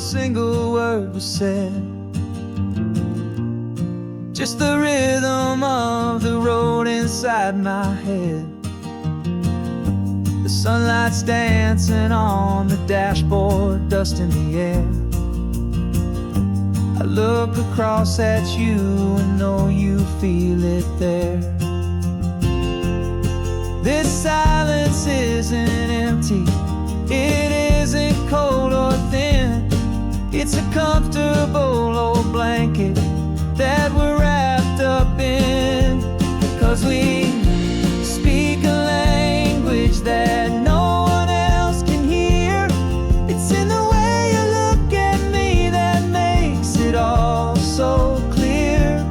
single word was said, just the rhythm of the road inside my head. The sunlight's dancing on the dashboard, dust in the air. I look across at you and know you feel it there. This silence isn't empty, it isn't cold or thin. It's a comfortable old blanket that we're wrapped up in. 'Cause we speak a language that no one else can hear. It's in the way you look at me that makes it all so clear.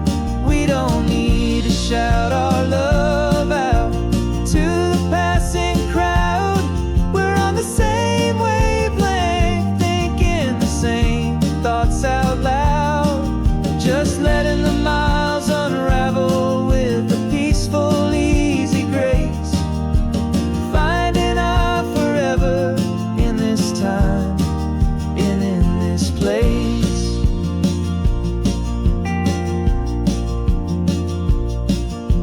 We don't need to shout our love out to the passing crowd. We're on the same wavelength, thinking the same thoughts out loud. Just letting the miles unravel with a peaceful, easy grace. Finding our forever in this time and in this place.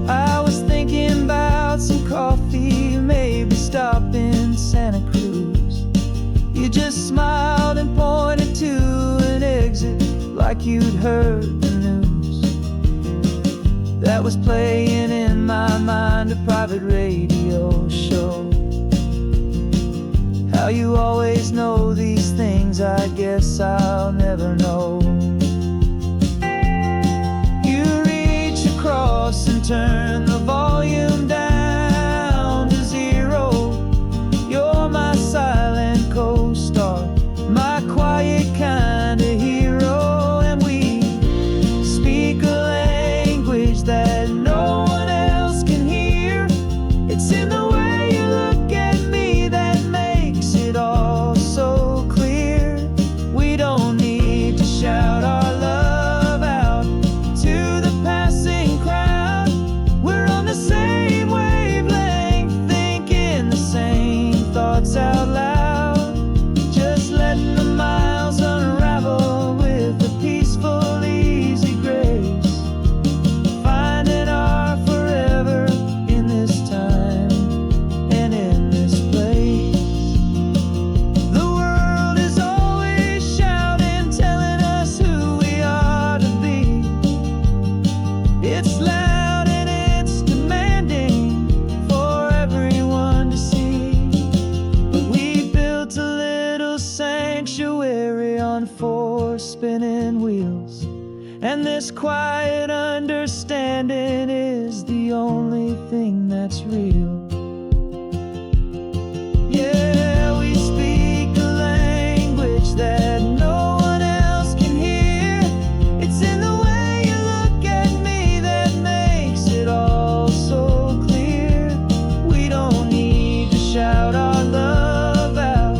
I was thinking about some coffee, maybe stop in Santa Cruz. You just smiled and pointed to an exit like you'd heard the news. That was playing in my mind, a private radio show. How you always know these things, I guess I'll never know. You reach across and turn the volume down to 0. You're my silent co-star, my quiet kind of hero. And we speak a language that no one else can hear. It's in the way you look at me that makes it all so clear. We don't need to shout our love out to the passing crowd. We're on the same wavelength, thinking the same thoughts out loud. Just letting the miles unravel with a peaceful, easy grace. Finding our forever in this time and in this place. The world is always shouting, telling us who we are to be. It's loud and it's demanding for everyone to see. But we built a little sanctuary on 4 spinning wheels, and this quiet understanding is the only thing that's real. Yeah, we speak a language that no one else can hear. It's in the way you look at me that makes it all so clear. We don't need to shout our love out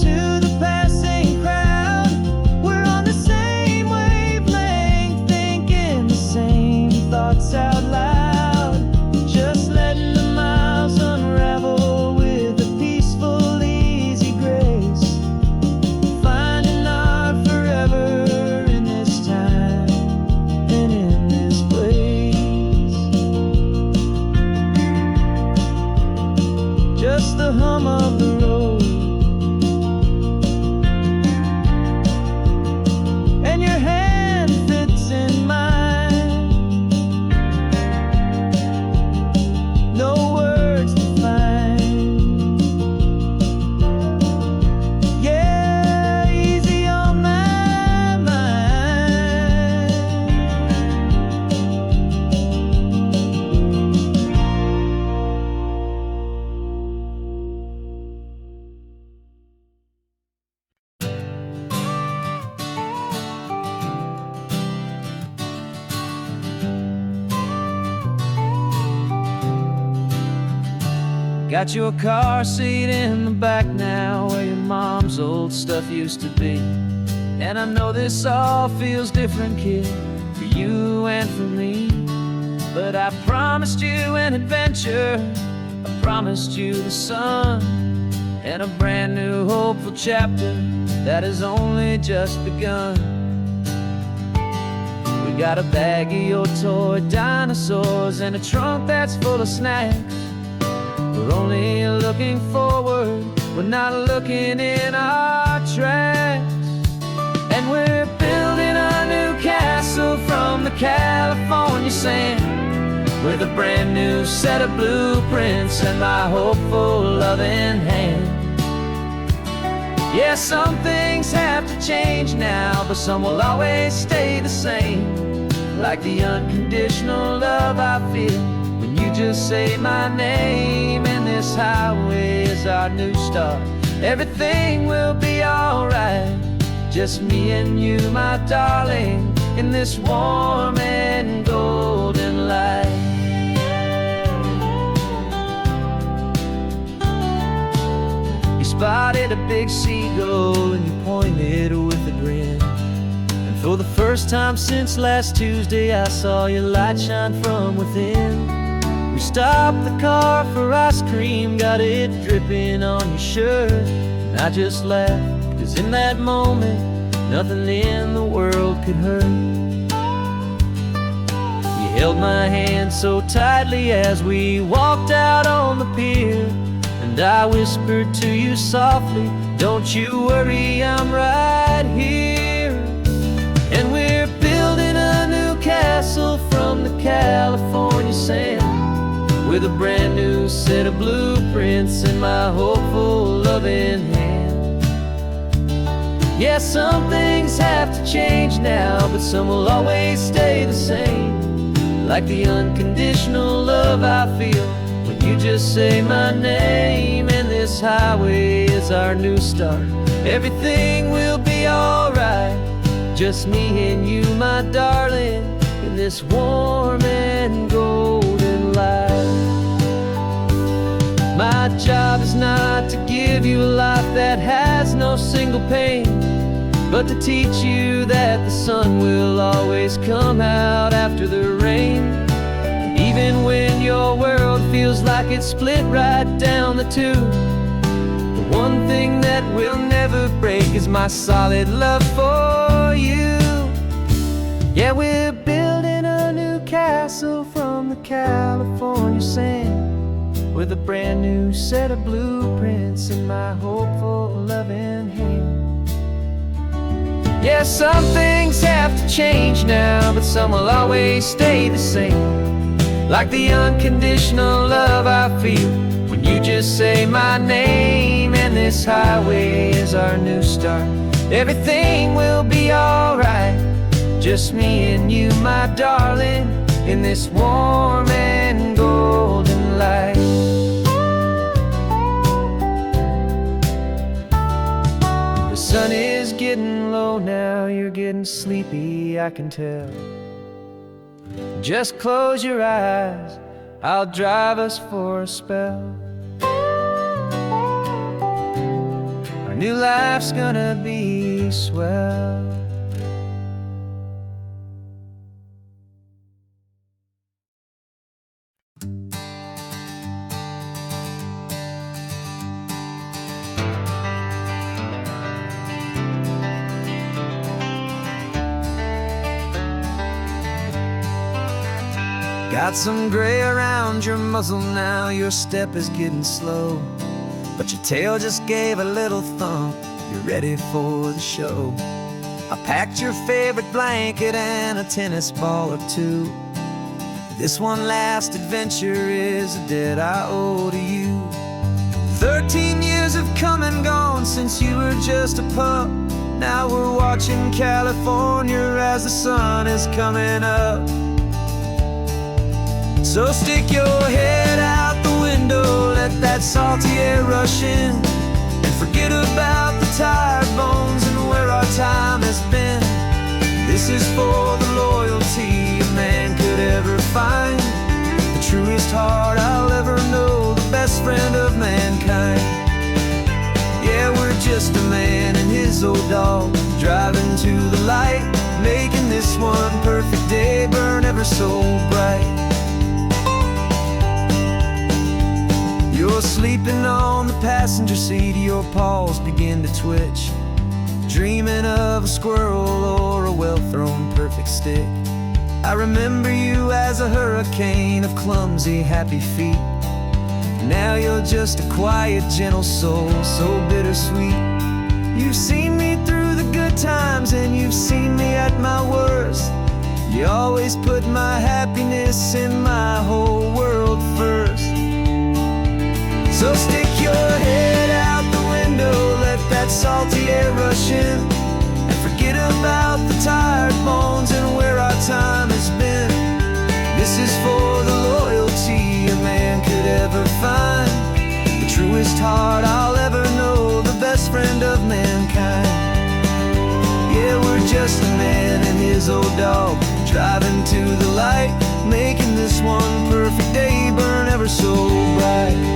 to the passing crowd. We're on the same wavelength, thinking the same thoughts out loud. Just letting the miles unravel with a peaceful, easy grace. Finding our forever in this time and in this place. Just the hum of the road and your hand fits in mine. No words to find. Yeah, easy on my mind. Got your car seat in the back now, where your mom's old stuff used to be. And I know this all feels different, kid, for you and for me. But I promised you an adventure, I promised you the sun, and a brand new hopeful chapter that has only just begun. We got a bag of your toy dinosaurs and a trunk that's full of snacks. We're only looking forward, we're not looking in our tracks. And we're building a new castle from the California sand, with a brand new set of blueprints and my hopeful loving hand. Yeah, some things have to change now, but some will always stay the same. Like the unconditional love I feel when you just say my name. And this highway is our new start. Everything will be alright, just me and you, my darling, in this warm and golden light. You spotted a big seagull and you pointed with a grin. And for the first time since last Tuesday, I saw your light shine from within. We stopped the car for ice cream, got it dripping on your shirt. And I just laughed, 'cause in that moment, nothing in the world could hurt. You held my hand so tightly as we walked out on the pier, and I whispered to you softly, don't you worry, I'm right here. And we're building a new castle from the California sand, with a brand new set of blueprints in my hopeful loving hand. Yeah, some things have to change now, but some will always stay the same. Like the unconditional love I feel when you just say my name. And this highway is our new start. Everything will be alright, just me and you, my darling, in this warm and golden light. My job is not to give you a life that has no single pain, but to teach you that the sun will always come out after the rain. And even when your world feels like it's split right down the two, the one thing that will never break is my solid love for you. Yeah, we're building a new castle from the California sand, with a brand new set of blueprints in my hopeful loving hand. Yeah, some things have to change now, but some will always stay the same. Like the unconditional love I feel when you just say my name. And this highway is our new start. Everything will be alright, just me and you, my darling, in this warm and golden light. The sun is getting low now, you're getting sleepy, I can tell. Just close your eyes, I'll drive us for a spell. Our new life's gonna be swell. Got some gray around your muzzle now, your step is getting slow, but your tail just gave a little thump, you're ready for the show. I packed your favorite blanket and a tennis ball or two. This one last adventure is a debt I owe to you. 13 years have come and gone since you were just a pup. Now we're watching California as the sun is coming up. So stick your head out the window, let that salty air rush in, and forget about the tired bones and where our time has been. This is for the loyalty a man could ever find, the truest heart I'll ever know, the best friend of mankind. Yeah, we're just a man and his old dog, driving to the light, making this one perfect day burn ever so bright. You're sleeping on the passenger seat, your paws begin to twitch. dreaming of a squirrel or a well-thrown perfect stick. I remember you as a hurricane of clumsy, happy feet. Now you're just a quiet, gentle soul, so bittersweet. You've seen me through the good times and you've seen me at my worst. You always put my happiness and my whole world first. So stick your head out the window, let that salty air rush in, and forget about the tired bones and where our time has been. This is for the loyalty a man could ever find, the truest heart I'll ever know, the best friend of mankind. Yeah, we're just a man and his old dog, driving to the light, making this one perfect day burn ever so bright.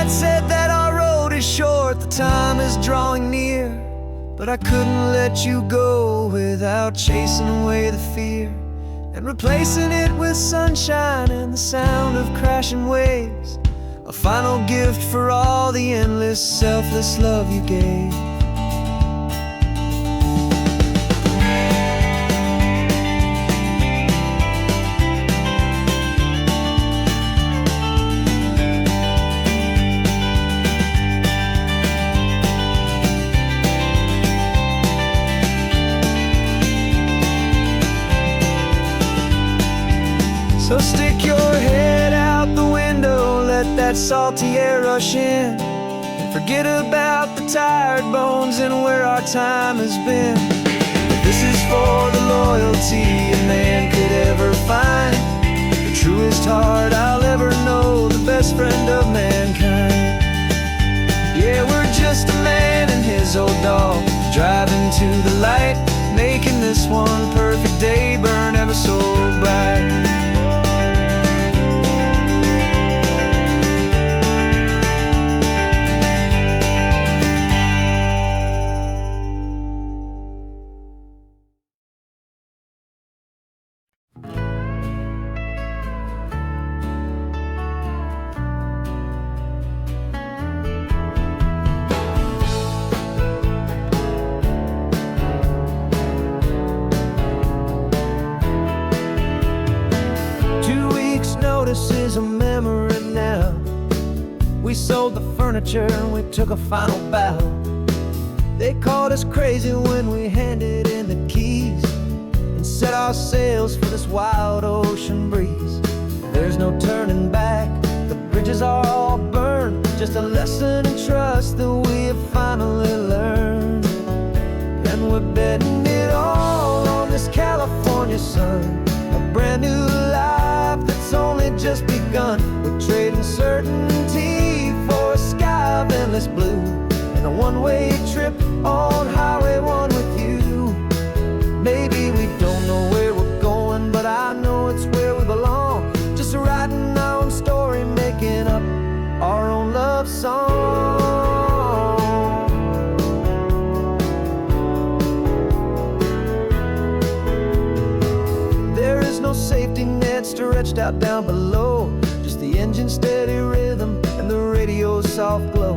Said that our road is short, the time is drawing near, but I couldn't let you go without chasing away the fear and replacing it with sunshine and the sound of crashing waves, a final gift for all the endless, selfless love you gave. So stick your head out the window, let that salty air rush in, and forget about the tired bones and where our time has been. This is for the loyalty a man could ever find, the truest heart I'll ever know, the best friend of mankind. Yeah, we're just a man and his old dog, driving to the light, making this one perfect day burn ever so bright. 2 weeks' notice is a memory now. We sold the furniture and we took a final bow. They called us crazy when we handed in the keys and set our sails for this wild ocean breeze. There's no turning back, the bridges are all burned, just a lesson in trust that we have finally learned. And we're betting it all on this California sun, a brand new life that's only just begun. We're trading certainty for a sky of endless blue and a one-way trip on Highway 1 with you. Maybe we don't know where we're going, but I know it's where we belong. Just writing our own story, making up our own love song. There is no safety net stretched out down below, just the engine's steady rhythm and the radio's soft glow.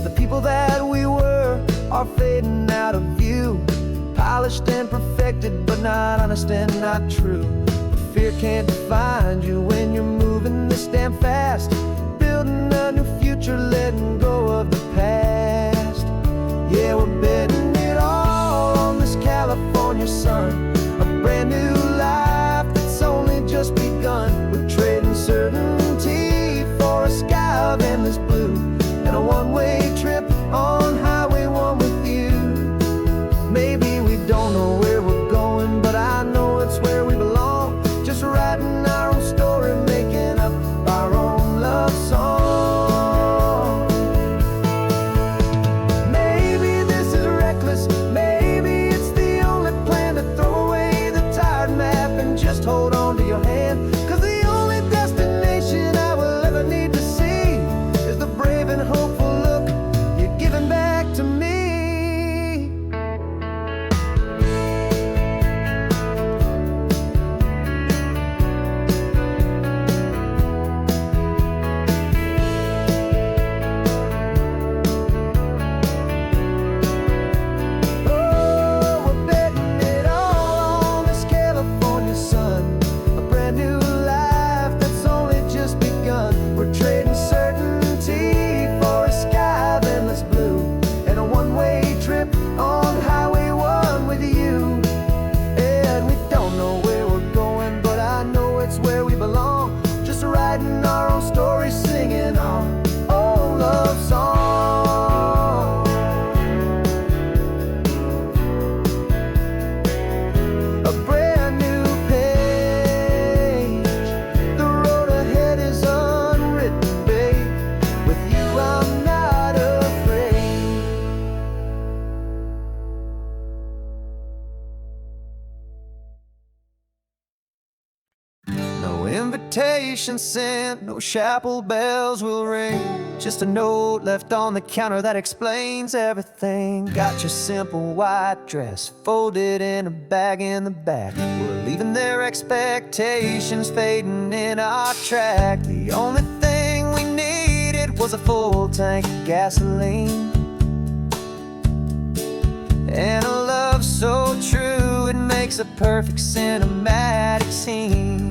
The people that we were are fading out of view, polished and perfected, but not honest and not true. Fear can't define you when you're moving this damn fast, building a new future, letting go of the past. Yeah, we're betting it all on this California sun, a brand new life that's only just begun. We're trading certainty for a sky of endless blue and a one-way trip on Highway 1 with you. Maybe we don't know where we're going, but I know it's where we belong. Just writing our own story, making up our own love invitation sent, no chapel bells will ring. Just a note left on the counter that explains everything. Got your simple white dress folded in a bag in the back. We're leaving their expectations fading in our track. The only thing we needed was a full tank of gasoline, and a love so true it makes a perfect cinematic scene.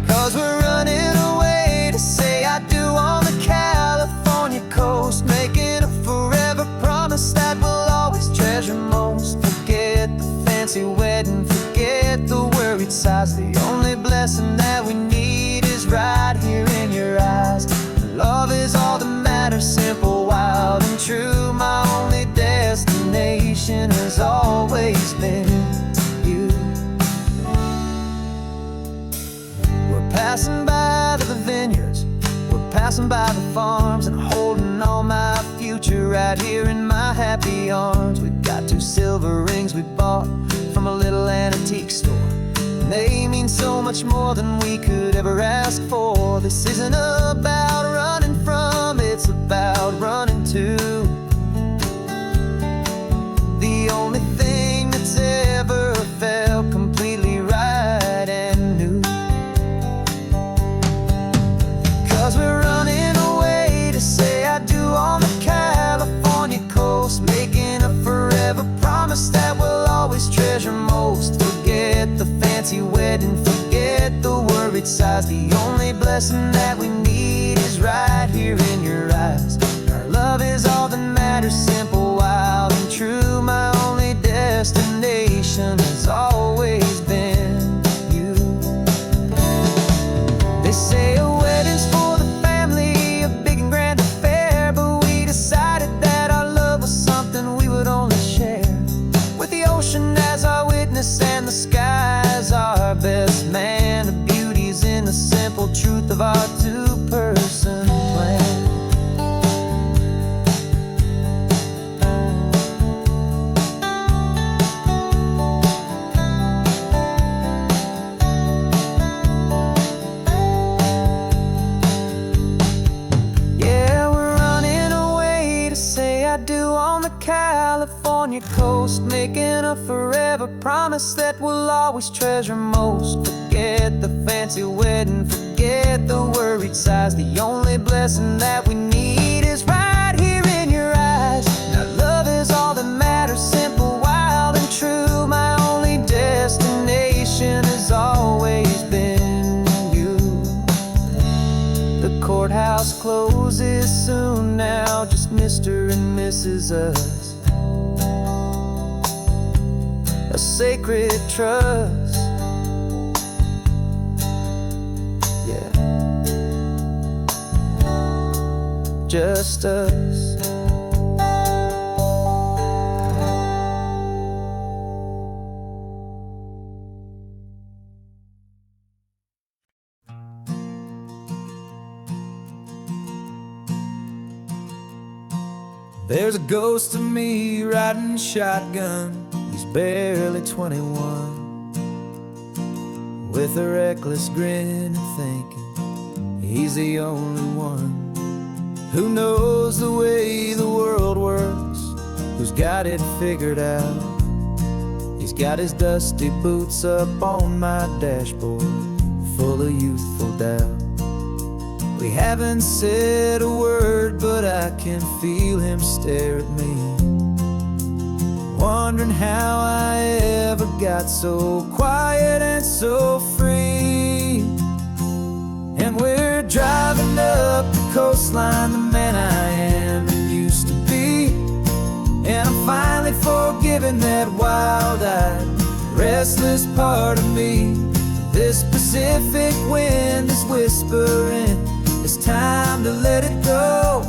'Cause we're running away to say I do on the California coast, making a forever promise that we'll always treasure most. Forget the fancy wedding, forget the worried sighs. The only blessing that we need is right here in your eyes. Love is all that matters, simple, wild, and true. My only destination has always been you. We're passing by the vineyards, we're passing by the farms, and holding all my future right here in my happy arms. We've got 2 silver rings we bought from a little antique store. They mean so much more than we could ever ask for. This isn't about running from, it's about running to the only thing that's ever felt completely right and new. 'Cause we're running away to say I do on the California coast, making a forever promise that we'll always treasure most. Forget the fancy wedding, forget the worried sighs. The only blessing that we need is right here in your eyes. Our love is all that matters, simple, wild, and true. My only destination has always been you. They say a wedding's for the family, a big and grand affair, but we decided that our love was something we would only share with the ocean as our witness and the sky as our best man. The beauty's in the simple truth of our 2-person plan. Yeah, we're running away to say I do on the California coast, making a forever promise that we'll always treasure most. Forget the fancy wedding, forget the worried sighs. The only blessing that we need is right here in your eyes. Now love is all that matters, simple, wild, and true. My only destination has always been you. The courthouse closes soon now, just Mr. and Mrs. Us. A sacred trust, yeah, just us. There's a ghost of me riding shotgun. He's barely 21, with a reckless grin and thinking he's the only one who knows the way the world works, who's got it figured out. He's got his dusty boots up on my dashboard, full of youthful doubt. We haven't said a word, but I can feel him stare at me, wondering how I ever got so quiet and so free. And we're driving up the coastline, the man I am and used to be. And I'm finally forgiving that wild-eyed, restless part of me. This Pacific wind is whispering, it's time to let it go.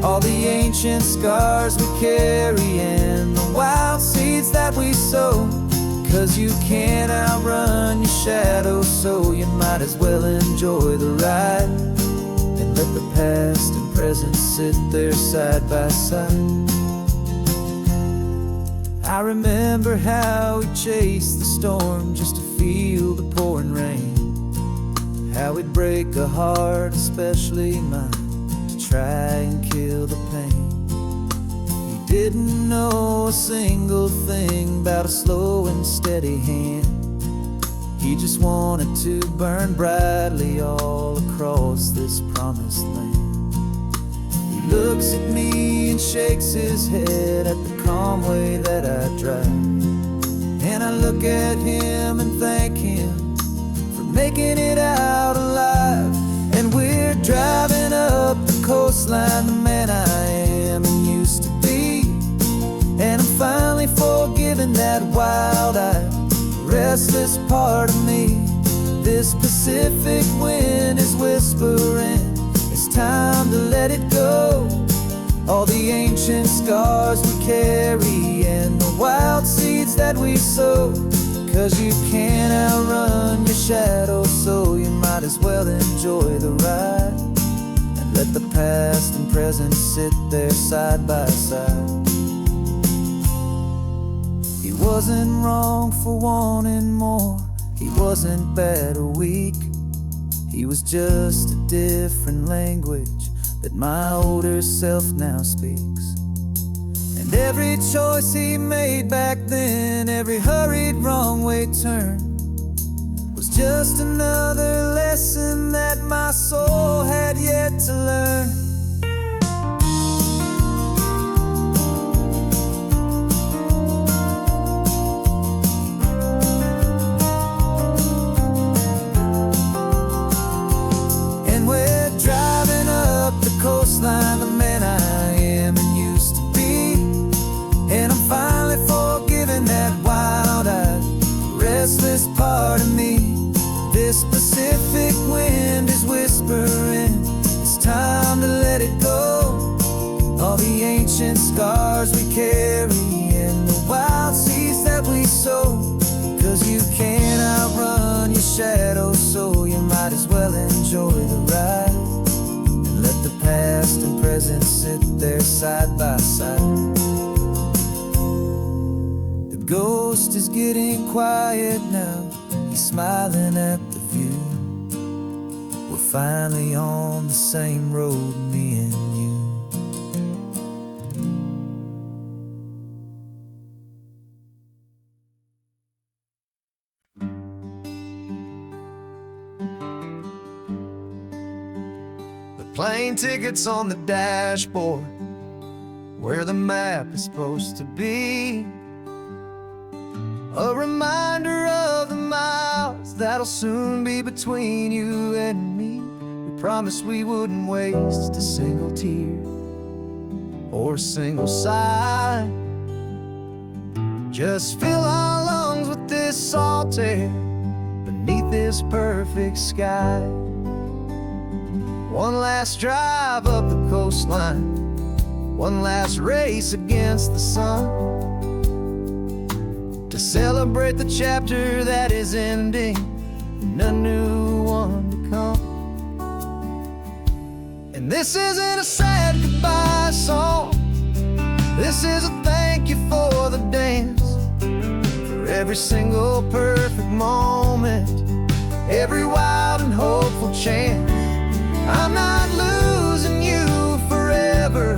All the ancient scars we carry and the wild seeds that we sow. 'Cause you can't outrun your shadow, so you might as well enjoy the ride and let the past and present sit there side by side. I remember how we chased the storm just to feel feel the pouring rain, how it'd break a heart, especially mine, to try and kill the pain. He didn't know a single thing about a slow and steady hand. He just wanted to burn brightly all across this promised land. He looks at me and shakes his head at the calm way that I drive, and I look at him and thank him for making it out alive. And we're driving up the coastline, the man I am and used to be, and I'm finally forgiving that wild-eyed, restless part of me. This Pacific wind is whispering, it's time to let it go. All the ancient scars we carry and the wild seeds that we sow. 'Cause you can't outrun your shadow, so you might as well enjoy the ride, and let the past and present sit there side by side. He wasn't wrong for wanting more, he wasn't bad or weak. He was just a different language that my older self now speaks. And every choice he made back then, every hurried wrong way turn, was just another lesson that my soul had yet to learn. Coastline, the man I am and used to be, and I'm finally forgiving that wild-eyed, restless part of me. This Pacific wind is whispering, it's time to let it go. All the ancient scars we carry and the wild seeds that we sow. 'Cause you can't outrun your shadow, so you might as well enjoy the ride, let the past and present sit there side by side. The ghost is getting quiet now, he's smiling at the view. We're finally on the same road, me and you. Plane tickets on the dashboard, where the map is supposed to be. A reminder of the miles that'll soon be between you and me. We promised we wouldn't waste a single tear or a single sigh. Just fill our lungs with this salt air beneath this perfect sky. One last drive up the coastline, one last race against the sun, to celebrate the chapter that is ending and a new one to come. And this isn't a sad goodbye song, this is a thank you for the dance, for every single perfect moment, every wild and hopeful chance. I'm not losing you forever,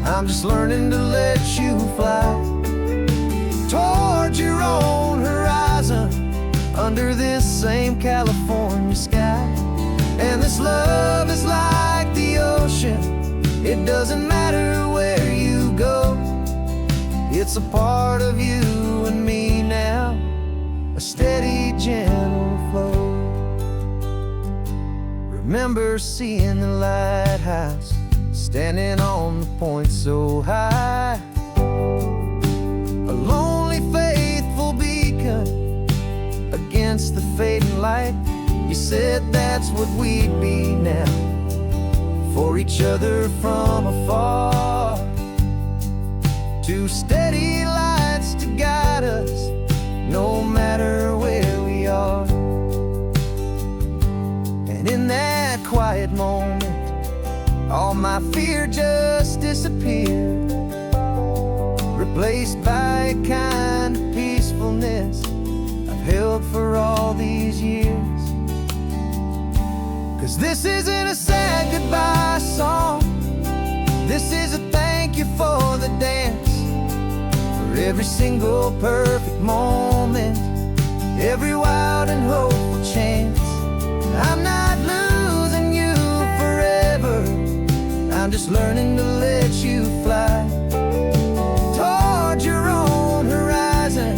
I'm just learning to let you fly towards your own horizon, under this same California sky. And this love is like the ocean, it doesn't matter where you go, it's a part of you and me now, a steady, gentle flow. Remember seeing the lighthouse, standing on the point so high, a lonely, faithful beacon against the fading light. You said that's what we'd be now, for each other from afar. Two steady lights to guide us, no matter where we are. And in that quiet moment, all my fear just disappeared, replaced by a kind of peacefulness I've held for all these years. 'Cause this isn't a sad goodbye song, this is a thank you for the dance, for every single perfect moment, every wild and hopeful chance. I'm not losing you forever, I'm just learning to let you fly towards your own horizon,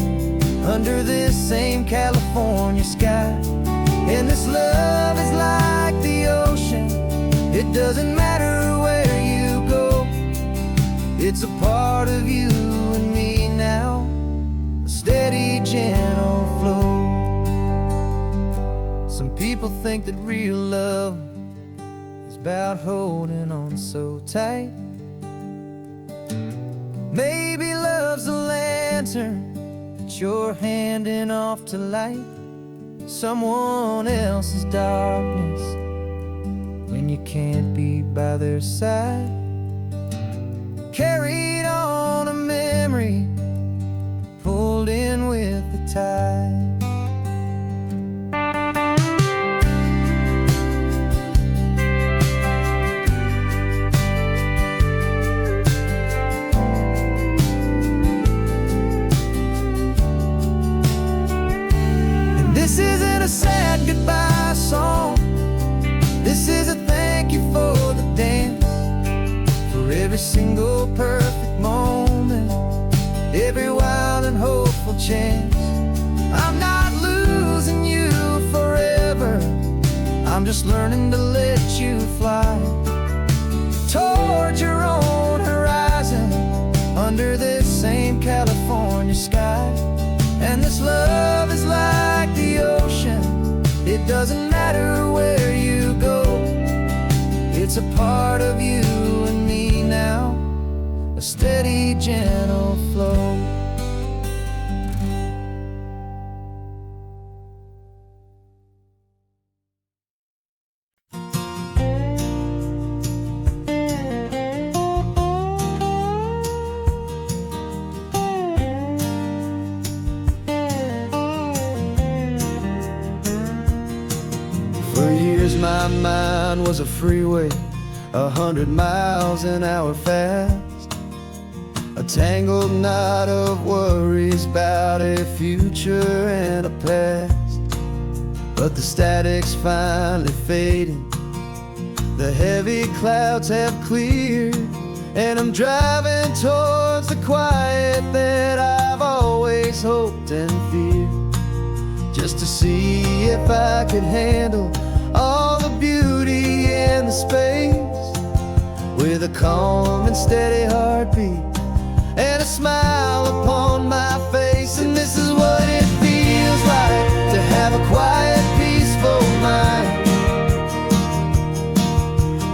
under this same California sky. And this love is like the ocean, it doesn't matter where you go, it's a part of you and me now, a steady, gentle flow. Some people think that real love is about holding on so tight. Maybe love's a lantern that you're handing off to light someone else's darkness when you can't be by their side. Carried on a memory, pulled in with the tide. This isn't a sad goodbye song, this is a thank you for the dance, for every single perfect moment, every wild and hopeful chance. I'm not losing you forever, I'm just learning to let you fly towards your own horizon, under this same California sky. And this love is like the ocean, it doesn't matter where you go, it's a part of you and me now, a steady, gentle flow. For years my mind was a freeway, 100 miles an hour fast, a tangled knot of worries about a future and a past. But the static's finally fading, the heavy clouds have cleared, and I'm driving towards the quiet that I've always hoped and feared, just to see if I could handle all the beauty and the space, with a calm and steady heartbeat and a smile upon my face. And this is what it feels like to have a quiet, peaceful mind.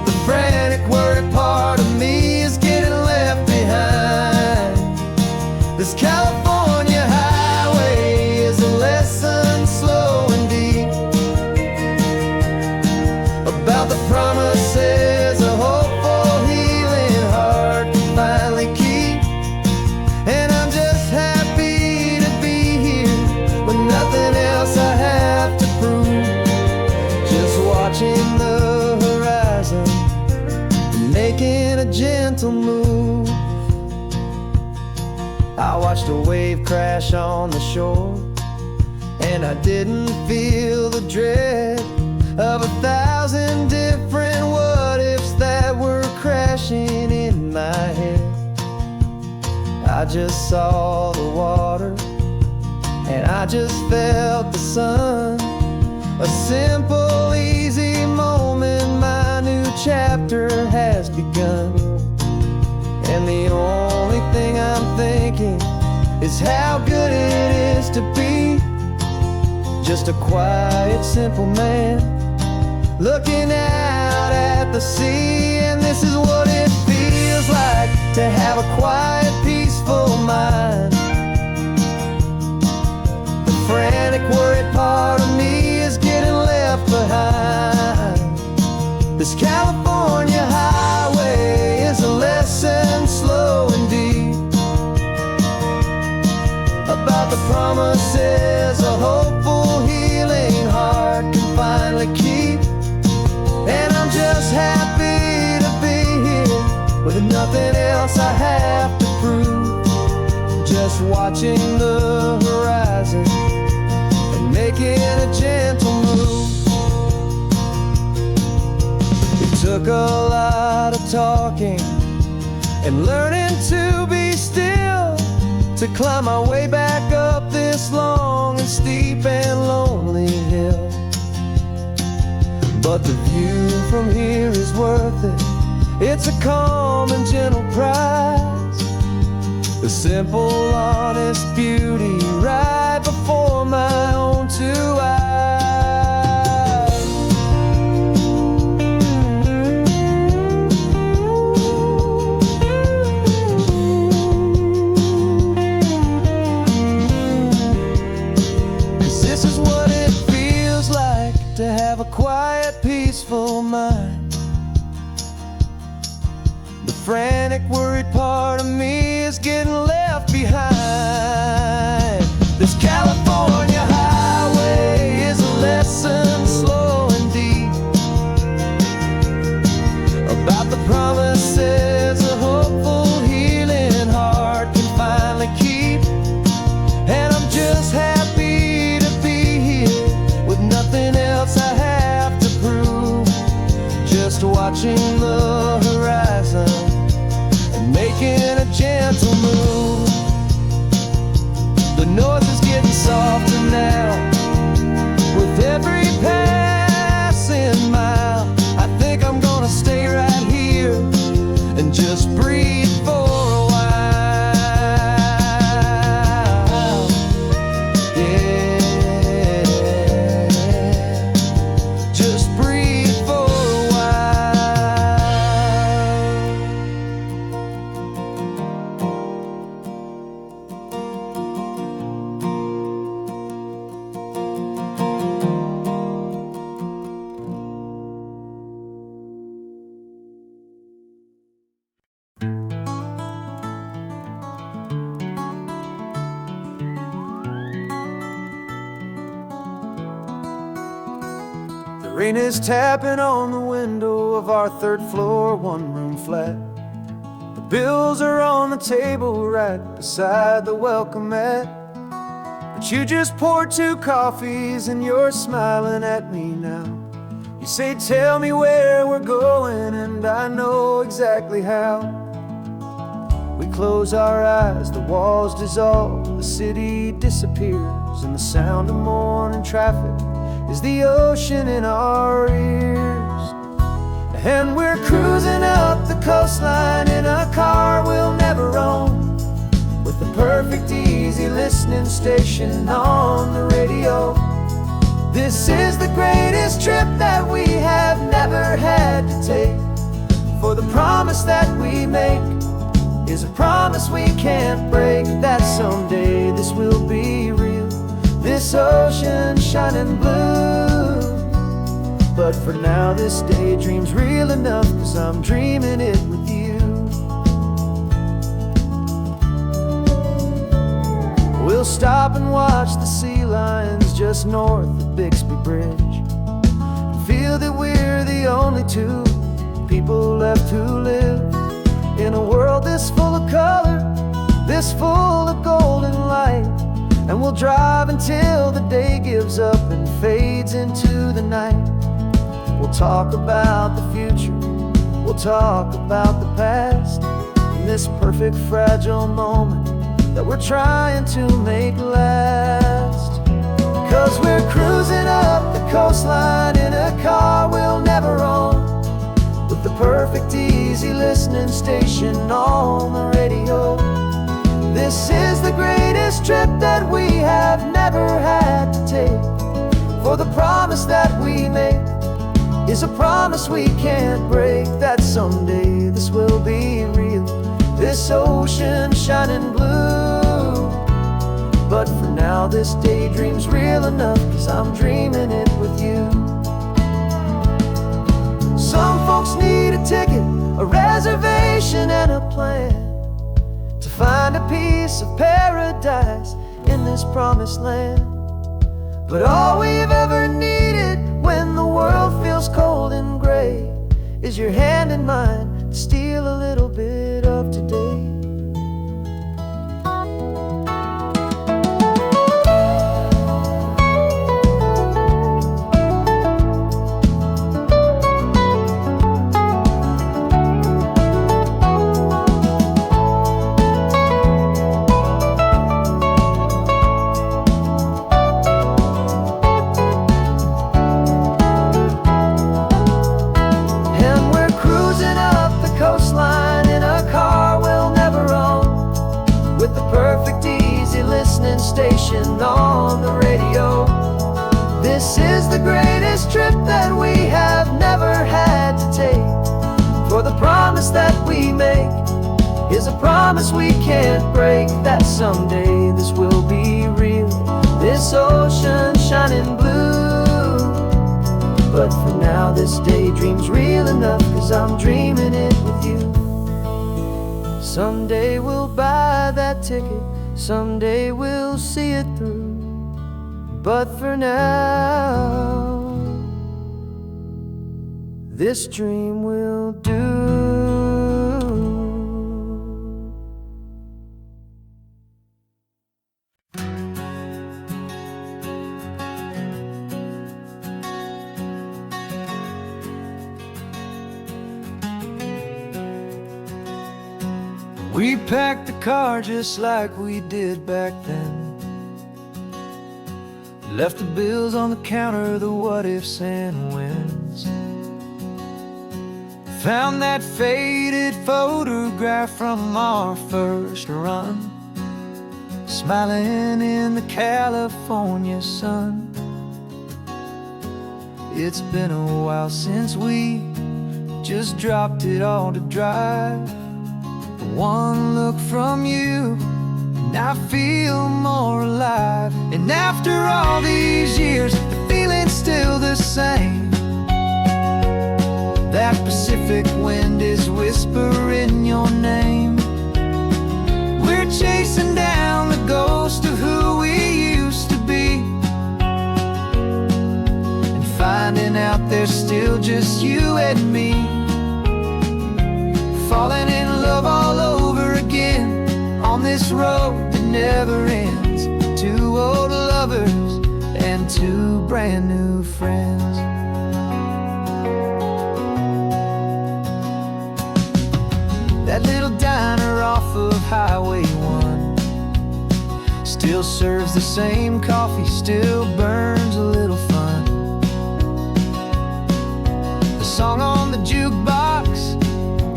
The frantic, worried part of me is getting left behind. This California highway is a lesson slow and deep about the promises a hopeful, healing heart can finally keep. And I'm just happy to be here with nothing else I have to prove, just watching the horizon and making a gentle move. I watched a wave crash on the shore, and I didn't feel the dread of 1,000 different what-ifs that were crashing in my head. I just saw the water, and I just felt the sun, a simple, easy moment, my new chapter has begun. And the only thing I'm thinking is how good it is to be just a quiet, simple man looking out at the sea. And this is what it feels like to have a quiet, peaceful mind. The frantic, worried part of me is getting left behind. This California highway is a lesson slow and deep about the promise promises a hopeful, healing heart can finally keep. And I'm just happy to be here with nothing else I have to prove. Just watching the horizon and making a gentle move. It took a lot of talking and learning to be still to climb my way back up this long and steep and lonely hill. But the view from here is worth it. It's a calm and gentle prize, the simple, honest beauty right before my own two eyes. To have a quiet, peaceful mind. The frantic, worried part of me is getting left behind. This California highway is a lesson slow and deep about the promises a hopeful, healing heart can finally keep. And I'm just happy to be here with nothing else I have to prove. Just watching the horizon and making a gentle move. The north is getting softer now with every passing mile. I think I'm gonna stay right here and just breathe for a while. Yeah, just breathe for a The rain is tapping on the window of our third floor, one-room flat. The bills are on the table right beside the welcome mat. But you just poured 2 coffees and you're smiling at me now. You say, tell me where we're going, and I know exactly how. We close our eyes, the walls dissolve, the city disappears, and the sound of morning traffic is the ocean in our ears. And we're cruising up the coastline in a car we'll never own, with the perfect easy listening station on the radio. This is the greatest trip that we have never had to take, for the promise that we make is a promise we can't break, that someday this will be real, this ocean shining blue. But for now this daydream's real enough, 'cause I'm dreaming it with you. We'll stop and watch the sea lions just north of Bixby Bridge, and feel that we're the only 2 people left who live in a world this full of color, this full of golden light. And we'll drive until the day gives up and fades into the night. We'll talk about the future, we'll talk about the past, in this perfect fragile moment that we're trying to make last. 'Cause we're cruising up the coastline in a car we'll never own, with the perfect easy listening station on the radio. This is the greatest trip that we have never had to take, for the promise that we make is a promise we can't break, that someday this will be real, this ocean shining blue. But for now this daydream's real enough, 'cause I'm dreaming it with you. Some folks need a ticket, a reservation and a plan to find a piece of paradise in this promised land. But all we've ever needed when the world feels cold and gray is your hand in mine to steal a little bit of today. Station on the radio. This is the greatest trip that we have never had to take. For the promise that we make is a promise we can't break, that someday this will be real, this ocean shining blue. But for now this daydream's real enough, 'cause I'm dreaming it with you. Someday we'll buy that ticket, someday we'll see it through. But for now, this dream will do. We packed the car just like we did back then. Left the bills on the counter, the what ifs and whens. Found that faded photograph from our first run, smiling in the California sun. It's been a while since we just dropped it all to drive. One look from you and I feel more alive. And after all these years, the feeling's still the same. That Pacific wind is whispering your name. We're chasing down the ghost of who we used to be, and finding out there's still just you and me. Falling in love all over again on this road that never ends. Two old lovers and two brand new friends. That little diner off of Highway 1 still serves the same coffee, still burns a little fun. The song on the jukebox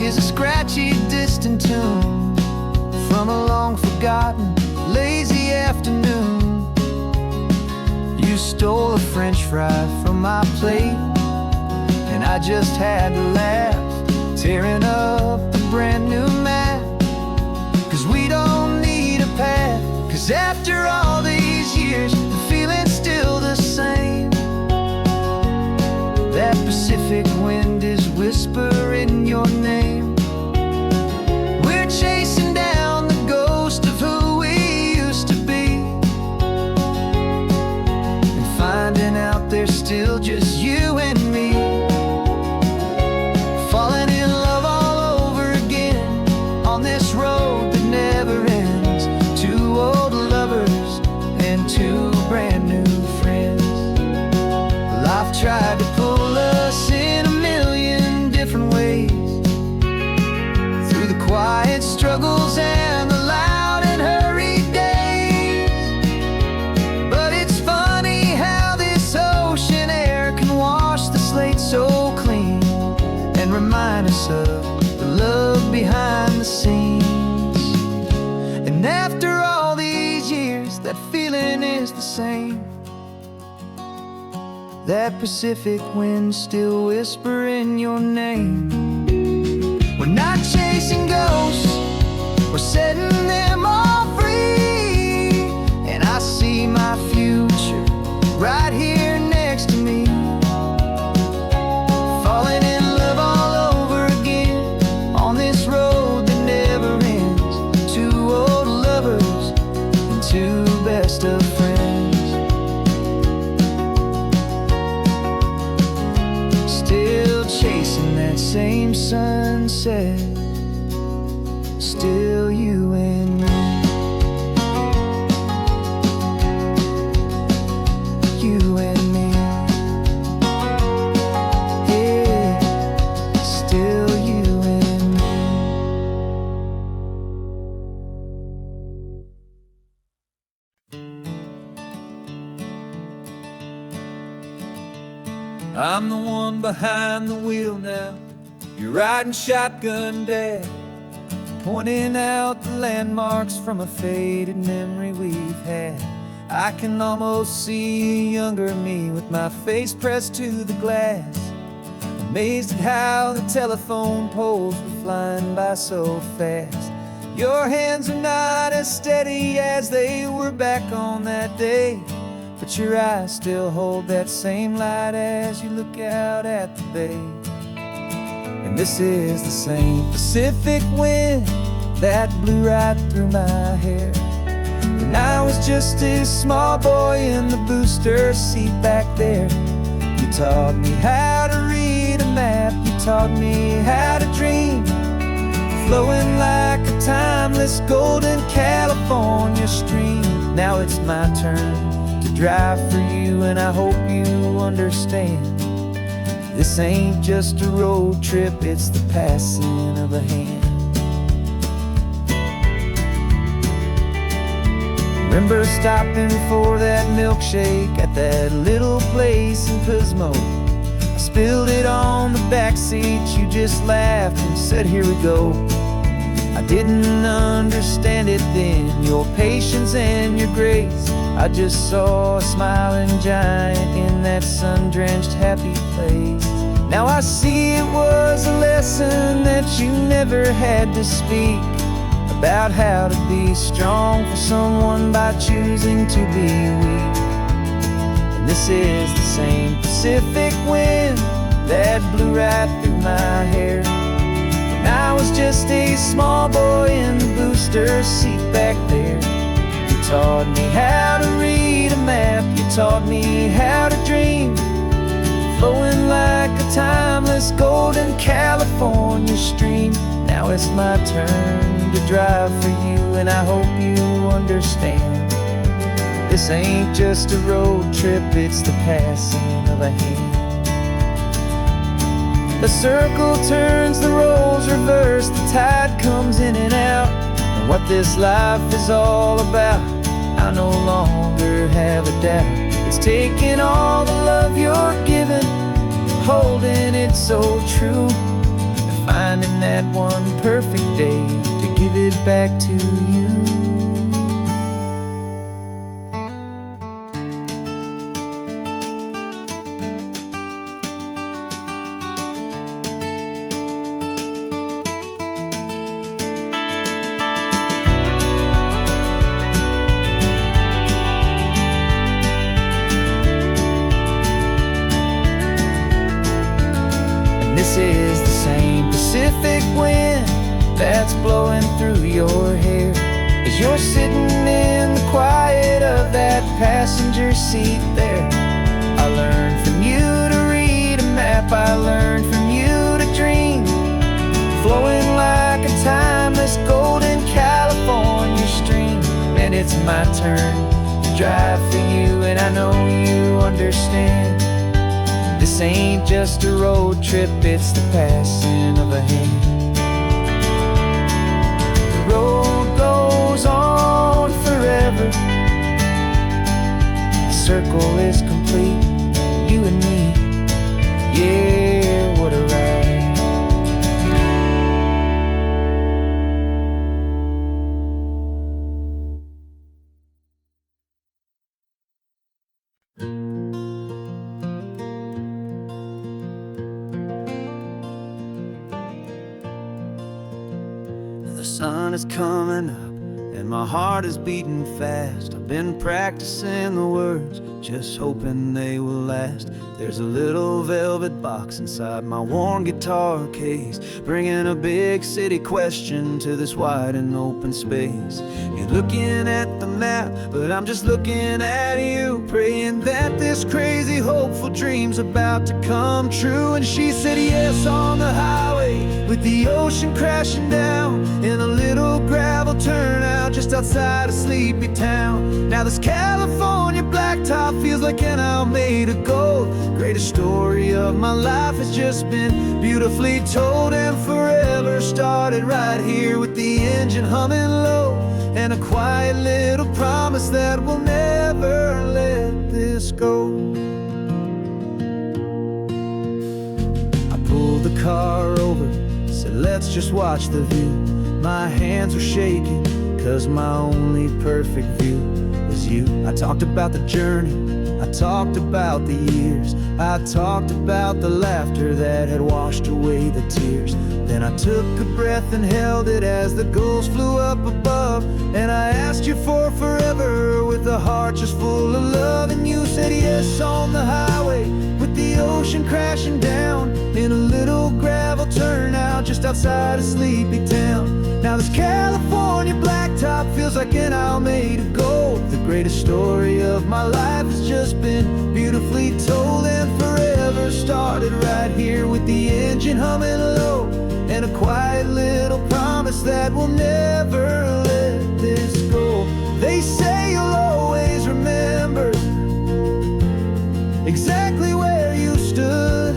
is a scratchy, distant tune from a long-forgotten, lazy afternoon. You stole a French fry from my plate, and I just had to laugh, tearing up the brand new map. 'Cause we don't need a path, 'cause after all these years, the feeling's still the same. That Pacific wind is whispering your name. We're chasing down the ghost of who we used to be, and finding out there's still just you and me. Falling in love all over again on this road that never ends. Two old lovers and two brand new friends. Life tried to pull us in a million different ways, through the quiet struggles and the loud and hurried days. But it's funny how this ocean air can wash the slate so clean, and remind us of the love behind the scenes. And after all these years, that feeling is the same. That Pacific wind still whispering your name. We're not chasing ghosts, we're setting them all free. And I see my future right here next to me. Falling in love all over again on this road that never ends. Two old lovers and two best that same sunset, still you and me. You and me. Yeah, still you and me. I'm the one behind the wheel now. You're riding shotgun, Dad, pointing out the landmarks from a faded memory we've had. I can almost see a younger me with my face pressed to the glass, amazed at how the telephone poles were flying by so fast. Your hands are not as steady as they were back on that day, but your eyes still hold that same light as you look out at the bay. And this is the same Pacific wind that blew right through my hair when I was just a small boy in the booster seat back there. You taught me how to read a map, you taught me how to dream, flowing like a timeless golden California stream. Now it's my turn to drive for you, and I hope you understand. This ain't just a road trip, it's the passing of a hand. Remember stopping for that milkshake at that little place in Pismo. I spilled it on the back seat, you just laughed and said, here we go. I didn't understand it then, your patience and your grace. I just saw a smiling giant in that sun-drenched happy place. Now I see it was a lesson that you never had to speak, about how to be strong for someone by choosing to be weak. And this is the same Pacific wind that blew right through my hair when I was just a small boy in the booster seat back there. You taught me how to read a map, you taught me how to dream, flowing like a timeless golden California stream. Now it's my turn to drive for you, and I hope you understand. This ain't just a road trip, it's the passing of a hand. The circle turns, the roles reverse, the tide comes in and out. And what this life is all about, I no longer have a doubt. It's taking all the love you're giving, holding it so true, and finding that one perfect day to give it back to you. This is the same Pacific wind that's blowing through your hair as you're sitting in the quiet of that passenger seat there. I learned from you to read a map, I learned from you to dream, flowing like a timeless golden California stream. And it's my turn to drive for you, and I know you understand. This ain't just a road trip, it's the passing of a hand. The road goes on forever, the circle is complete, you and me, yeah, what a ride. The sun is coming up and my heart is beating fast. I've been practicing the words, just hoping they will last. There's a little velvet box inside my worn guitar case, bringing a big city question to this wide and open space. You're looking at the map, but I'm just looking at you, praying that this crazy hopeful dream's about to come true. And she said yes on the highway, the ocean crashing down in a little gravel turnout just outside of Sleepy Town. Now this California blacktop feels like an owl made of gold. Greatest story of my life has just been beautifully told, and forever started right here with the engine humming low, and a quiet little promise that we'll never let this go. I pulled the car over, said let's just watch the view. My hands were shaking, cause my only perfect view was you. I talked about the journey, I talked about the years, I talked about the laughter that had washed away the tears. Then I took a breath and held it as the gulls flew up above, and I asked you for forever with a heart just full of love. And you said yes on the highway with the ocean crashing down in a little gravel turnout just outside of Sleepy Town. Now this California blacktop feels like an owl made of gold. The greatest story of my life has just been beautifully told, and forever started right here with the engine humming low, and a quiet little promise that we'll never let this go. They say you'll always remember exactly where you stood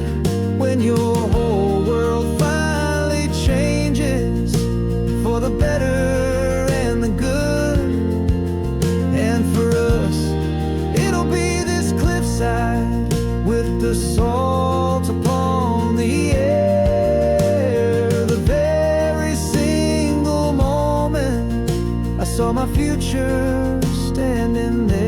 when your whole world finally changes for the better and the good. And for us, it'll be this cliffside with the salt upon the air. The very single moment I saw my future standing there.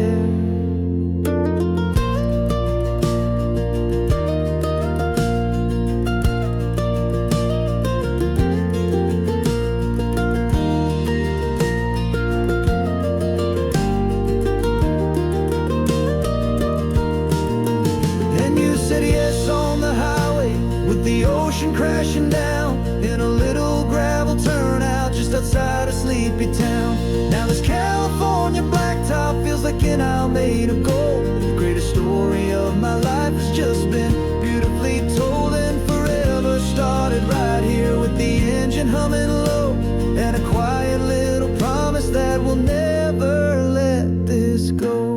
The ocean crashing down in a little gravel turnout just outside of Sleepy Town. Now this California blacktop feels like an owl made of gold. The greatest story of my life has just been beautifully told, and forever started right here with the engine humming low, and a quiet little promise that we'll never let this go.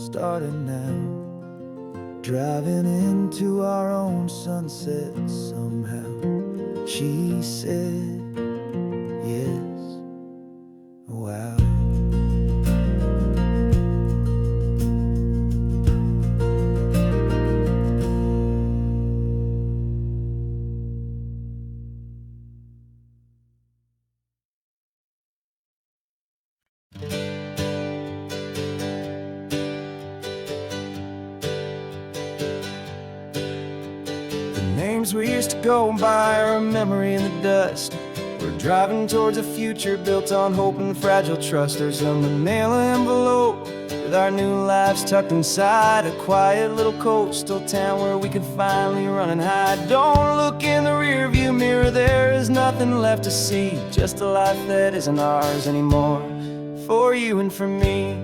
Starting now, driving into our own sunset somehow. She said yes, wow. Names we used to go by are a memory in the dust. We're driving towards a future built on hope and fragile trust. There's a manila envelope with our new lives tucked inside, a quiet little coastal town where we can finally run and hide. Don't look in the rearview mirror, there is nothing left to see, just a life that isn't ours anymore, for you and for me.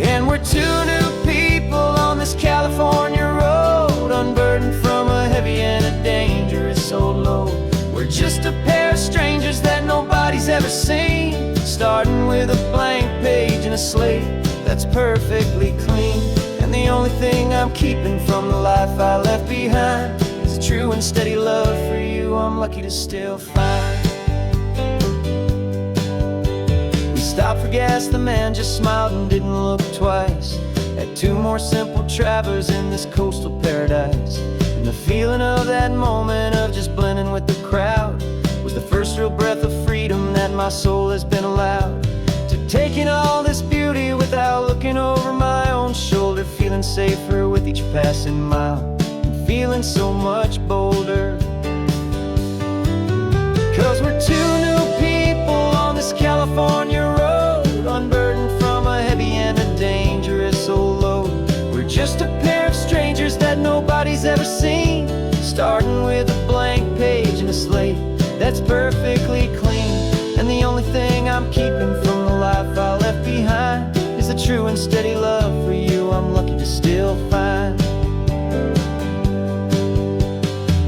And we're two new people on this California road, unburdened from a heavy and a dangerous old load. We're just a pair of strangers that nobody's ever seen, starting with a blank page and a slate that's perfectly clean. And the only thing I'm keeping from the life I left behind is a true and steady love for you I'm lucky to still find. We stopped for gas, the man just smiled and didn't look twice. Had two more simple travelers in this coastal paradise, and the feeling of that moment of just blending with the crowd was the first real breath of freedom that my soul has been allowed to take in all this beauty without looking over my own shoulder, feeling safer with each passing mile and feeling so much bolder. Cause we're two new people on this California road, unburdened from a heavy and a dangerous old load. We're just a pair of strangers that nobody's ever seen, starting with a blank page and a slate that's perfectly clean. And the only thing I'm keeping from the true and steady love for you I'm lucky to still find.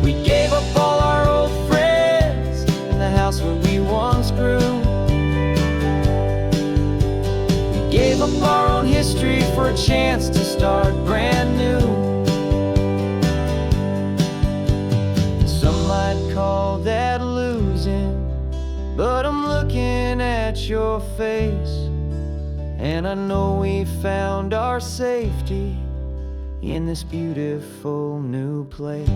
We gave up all our old friends in the house where we once grew. We gave up our own history for a chance to start brand new. Some might call that losing, but I'm looking at your face, and I know we found our safety in this beautiful new place.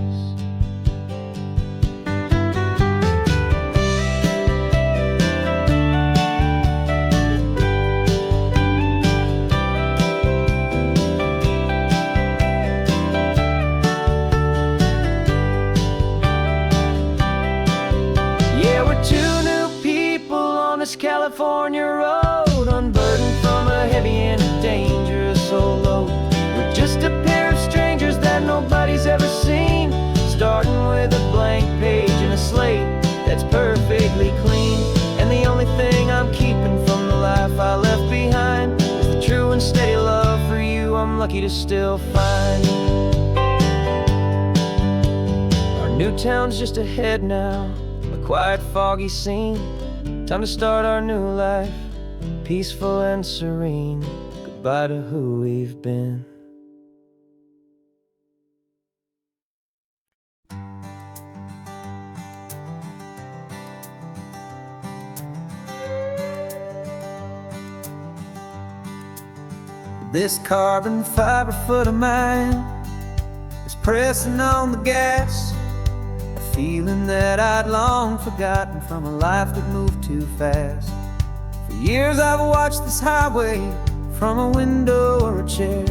Yeah, we're two new people on this California road, unburdened from a heavy and dangerous old load. We're just a pair of strangers that nobody's ever seen, starting with a blank page and a slate that's perfectly clean. And the only thing I'm keeping from the life I left behind is the true and steady love for you I'm lucky to still find. Our new town's just ahead now, a quiet, foggy scene. Time to start our new life, peaceful and serene. Goodbye to who we've been. This carbon fiber foot of mine is pressing on the gas, a feeling that I'd long forgotten from a life that moved too fast. For years I've watched this highway from a window or a chair,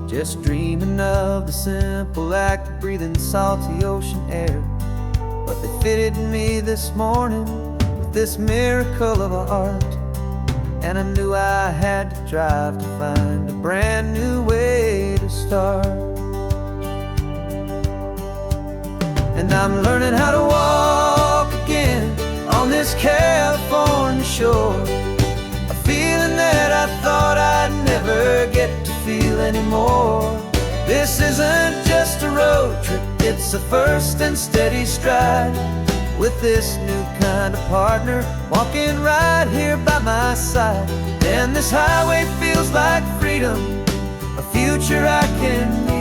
just dreaming of the simple act of breathing salty ocean air. But they fitted me this morning with this miracle of art, and I knew I had to drive to find a brand new way to start. And I'm learning how to walk again on this California shore, a feeling that I thought I'd never get to feel anymore. This isn't just a road trip, it's a first and steady stride, with this new kind of partner walking right here by my side. And this highway feels like freedom, a future I can need,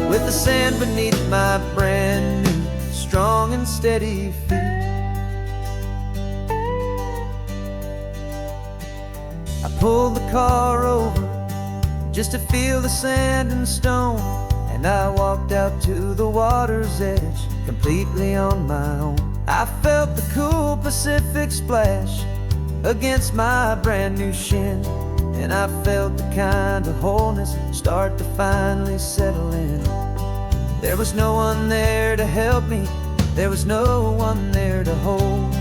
with the sand beneath my brand new strong and steady feet. I pulled the car over just to feel the sand and stone, and I walked out to the water's edge completely on my own. I felt the cool Pacific splash against my brand new shin, and I felt the kind of wholeness start to finally settle in. There was no one there to help me, there was no one there to hold,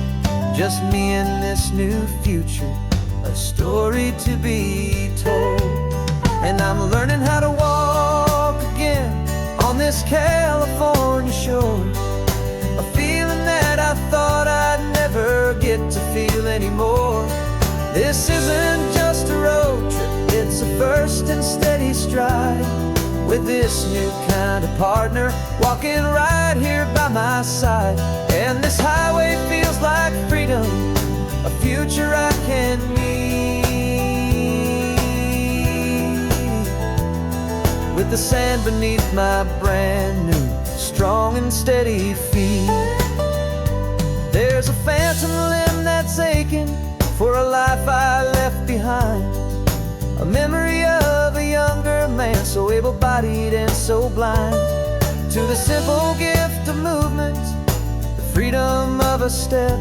just me and this new future, a story to be told. And I'm learning how to walk again on this California shore, a feeling that I thought I'd never get to feel anymore. This isn't just a road trip, it's a first and steady stride, with this new kind of partner walking right here by my side. And this highway feels like freedom, a future I can need, with the sand beneath my brand new strong and steady feet. There's a phantom limb that's aching for a life I left behind, a memory of a younger man so able-bodied and so blind, to the simple gift of movement, the freedom of a step,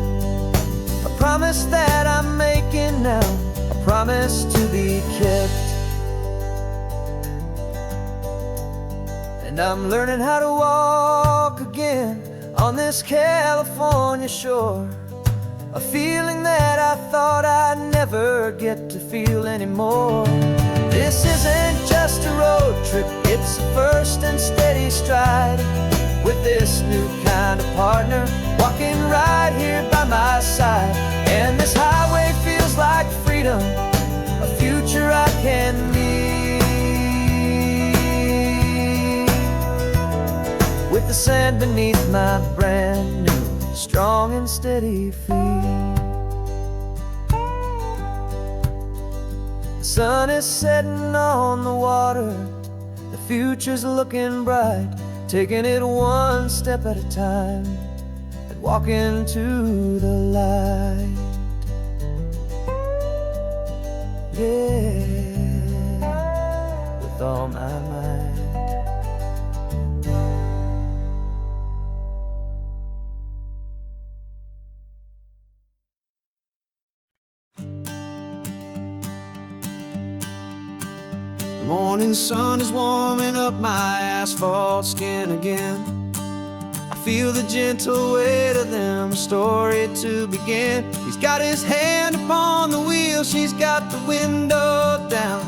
a promise that I'm making now, a promise to be kept. And I'm learning how to walk again on this California shore, a feeling that I thought I'd never get to feel anymore. This isn't just a road trip, it's a first and steady stride, with this new kind of partner walking right here by my side. And land beneath my brand new, strong and steady feet. The sun is setting on the water, the future's looking bright, taking it one step at a time and walk into the light. Yeah, with all my might. The morning sun is warming up my asphalt skin again. I feel the gentle weight of them, a story to begin. He's got his hand upon the wheel, she's got the window down.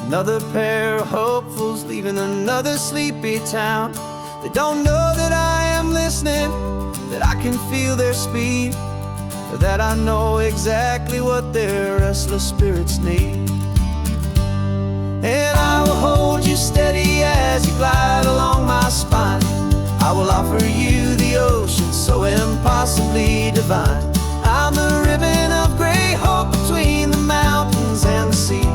Another pair of hopefuls leaving another sleepy town. They don't know that I am listening, that I can feel their speed, or that I know exactly what their restless spirits need. And I will hold you steady as you glide along my spine. I will offer you the ocean so impossibly divine. I'm the ribbon of gray hope between the mountains and the sea.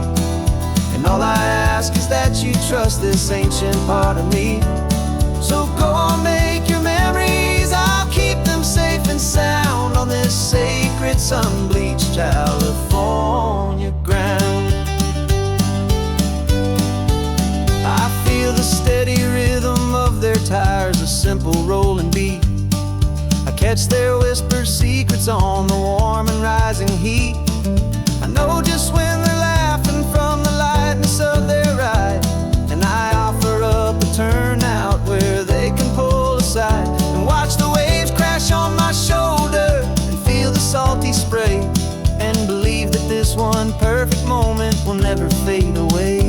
And all I ask is that you trust this ancient part of me. So go on, make your memories, I'll keep them safe and sound on this sacred sun-bleached California ground. I feel the steady rhythm of their tires, a simple rolling beat. I catch their whispered secrets on the warm and rising heat. I know just when they're laughing from the lightness of their ride, and I offer up a turnout where they can pull aside and watch the waves crash on my shoulder and feel the salty spray, and believe that this one perfect moment will never fade away.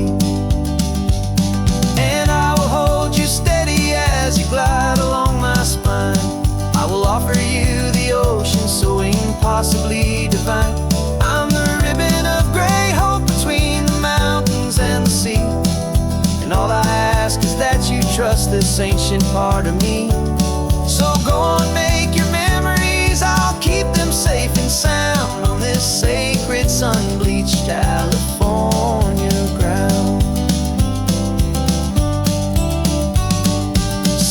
And I will hold you steady as you glide along my spine. I will offer you the ocean so impossibly divine. I'm the ribbon of gray hope between the mountains and the sea. And all I ask is that you trust this ancient part of me. So go on, make your memories, I'll keep them safe and sound on this sacred sun-bleached California ground.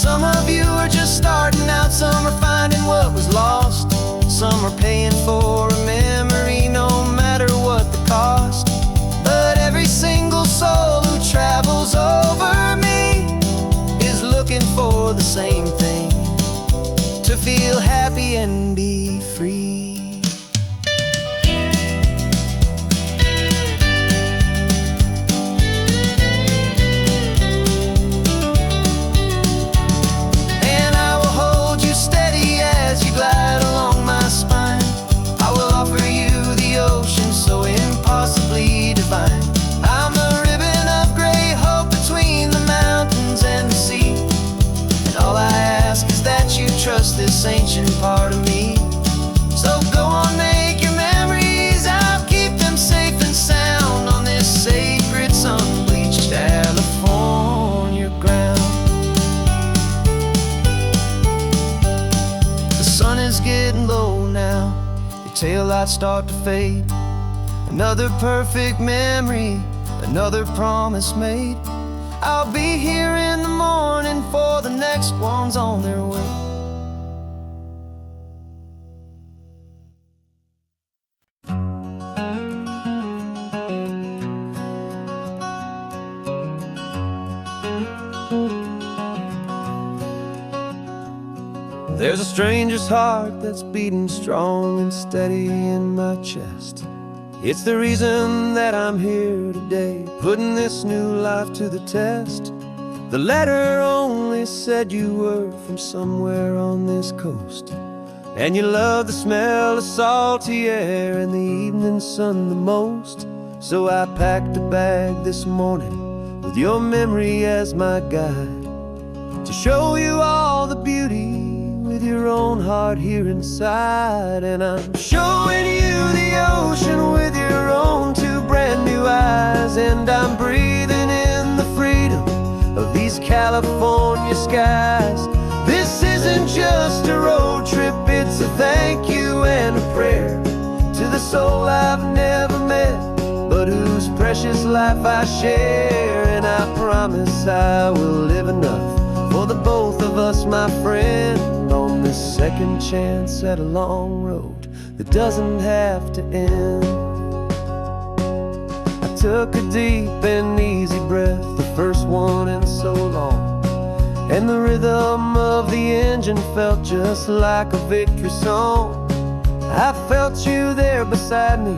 Some of you are just starting out, some are finding what was lost, some are paying for a memory no matter what the cost. But every single soul who travels over me is looking for the same thing, to feel happy and be free. I'm the ribbon of gray hope between the mountains and the sea. And all I ask is that you trust this ancient part of me. So go on, make your memories, I'll keep them safe and sound on this sacred sun-bleached California ground. The sun is getting low now, your taillights start to fade. Another perfect memory, another promise made. I'll be here in the morning for the next ones on their way. There's a stranger's heart that's beating strong and steady in my chest. It's the reason that I'm here today, putting this new life to the test. The letter only said you were from somewhere on this coast, and you love the smell of salty air and the evening sun the most. So I packed a bag this morning with your memory as my guide, to show you all the beauty with your own heart here inside. And I'm showing you the ocean with your own two brand new eyes, and I'm breathing in the freedom of these California skies. just a road trip, it's a thank you and a prayer to the soul I've never met, but whose precious life I share. And I promise I will live enough for the both of us, my friend, on this second chance at a long road that doesn't have to end. I took a deep and easy breath, the first one in so long, and the rhythm of the engine felt just like a victory song. I felt you there beside me,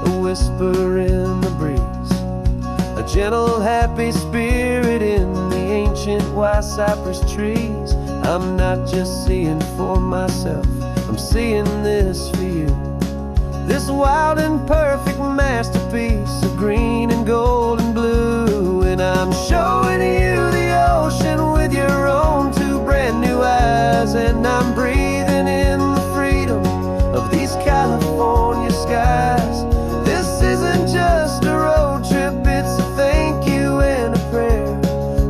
a whisper in the breeze, a gentle, happy spirit in the ancient white cypress trees. I'm not just seeing for myself, I'm seeing this for you, this wild and perfect masterpiece of green and gold and blue. And I'm showing you the ocean with your own two brand new eyes, and I'm breathing in the freedom of these California skies. This isn't just a road trip, it's a thank you and a prayer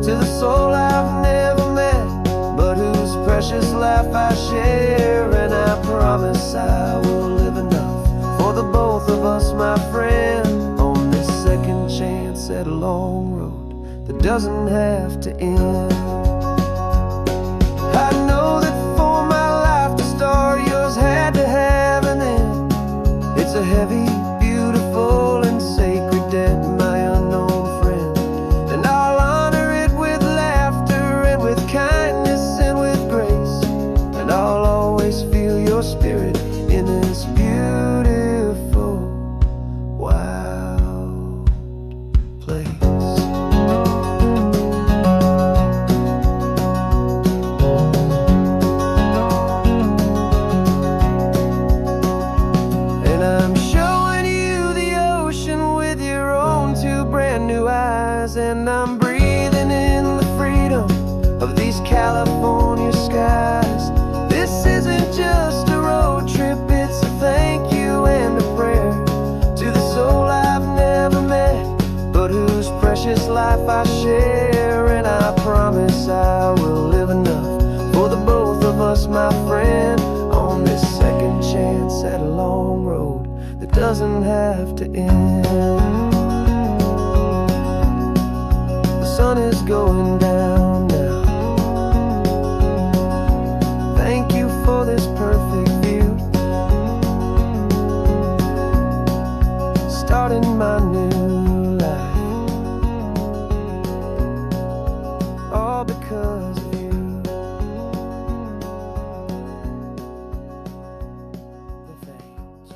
to the soul I've never met, but whose precious life I share. And I promise I will live enough for the both of us, my friend, on this second chance at a long road that doesn't have to end. I know that for my life to start, yours had to have an end. It's a heavy, beautiful, and sacred debt, my unknown friend, and I'll honor it with laughter and with kindness and with grace, and I'll always feel your spirit in this beautiful, wild place. And I'm showing you the ocean with your own two brand new eyes, and I'm breathing in the freedom of these California skies. This isn't just a road trip, it's a thank you and a prayer to the soul I've never met, but whose precious life I share. And I promise I will live enough for the both of us, my friend, on this second chance at a long road that doesn't have to end. The sun is going down now. Thank you for this perfect view, starting my new life, all because of you. Thank you.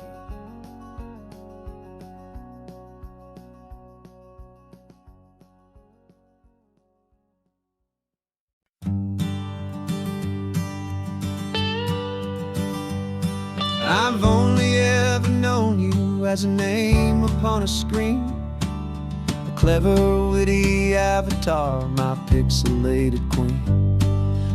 I've only ever known you as a name upon a screen, a clever, witty avatar, my pixelated queen.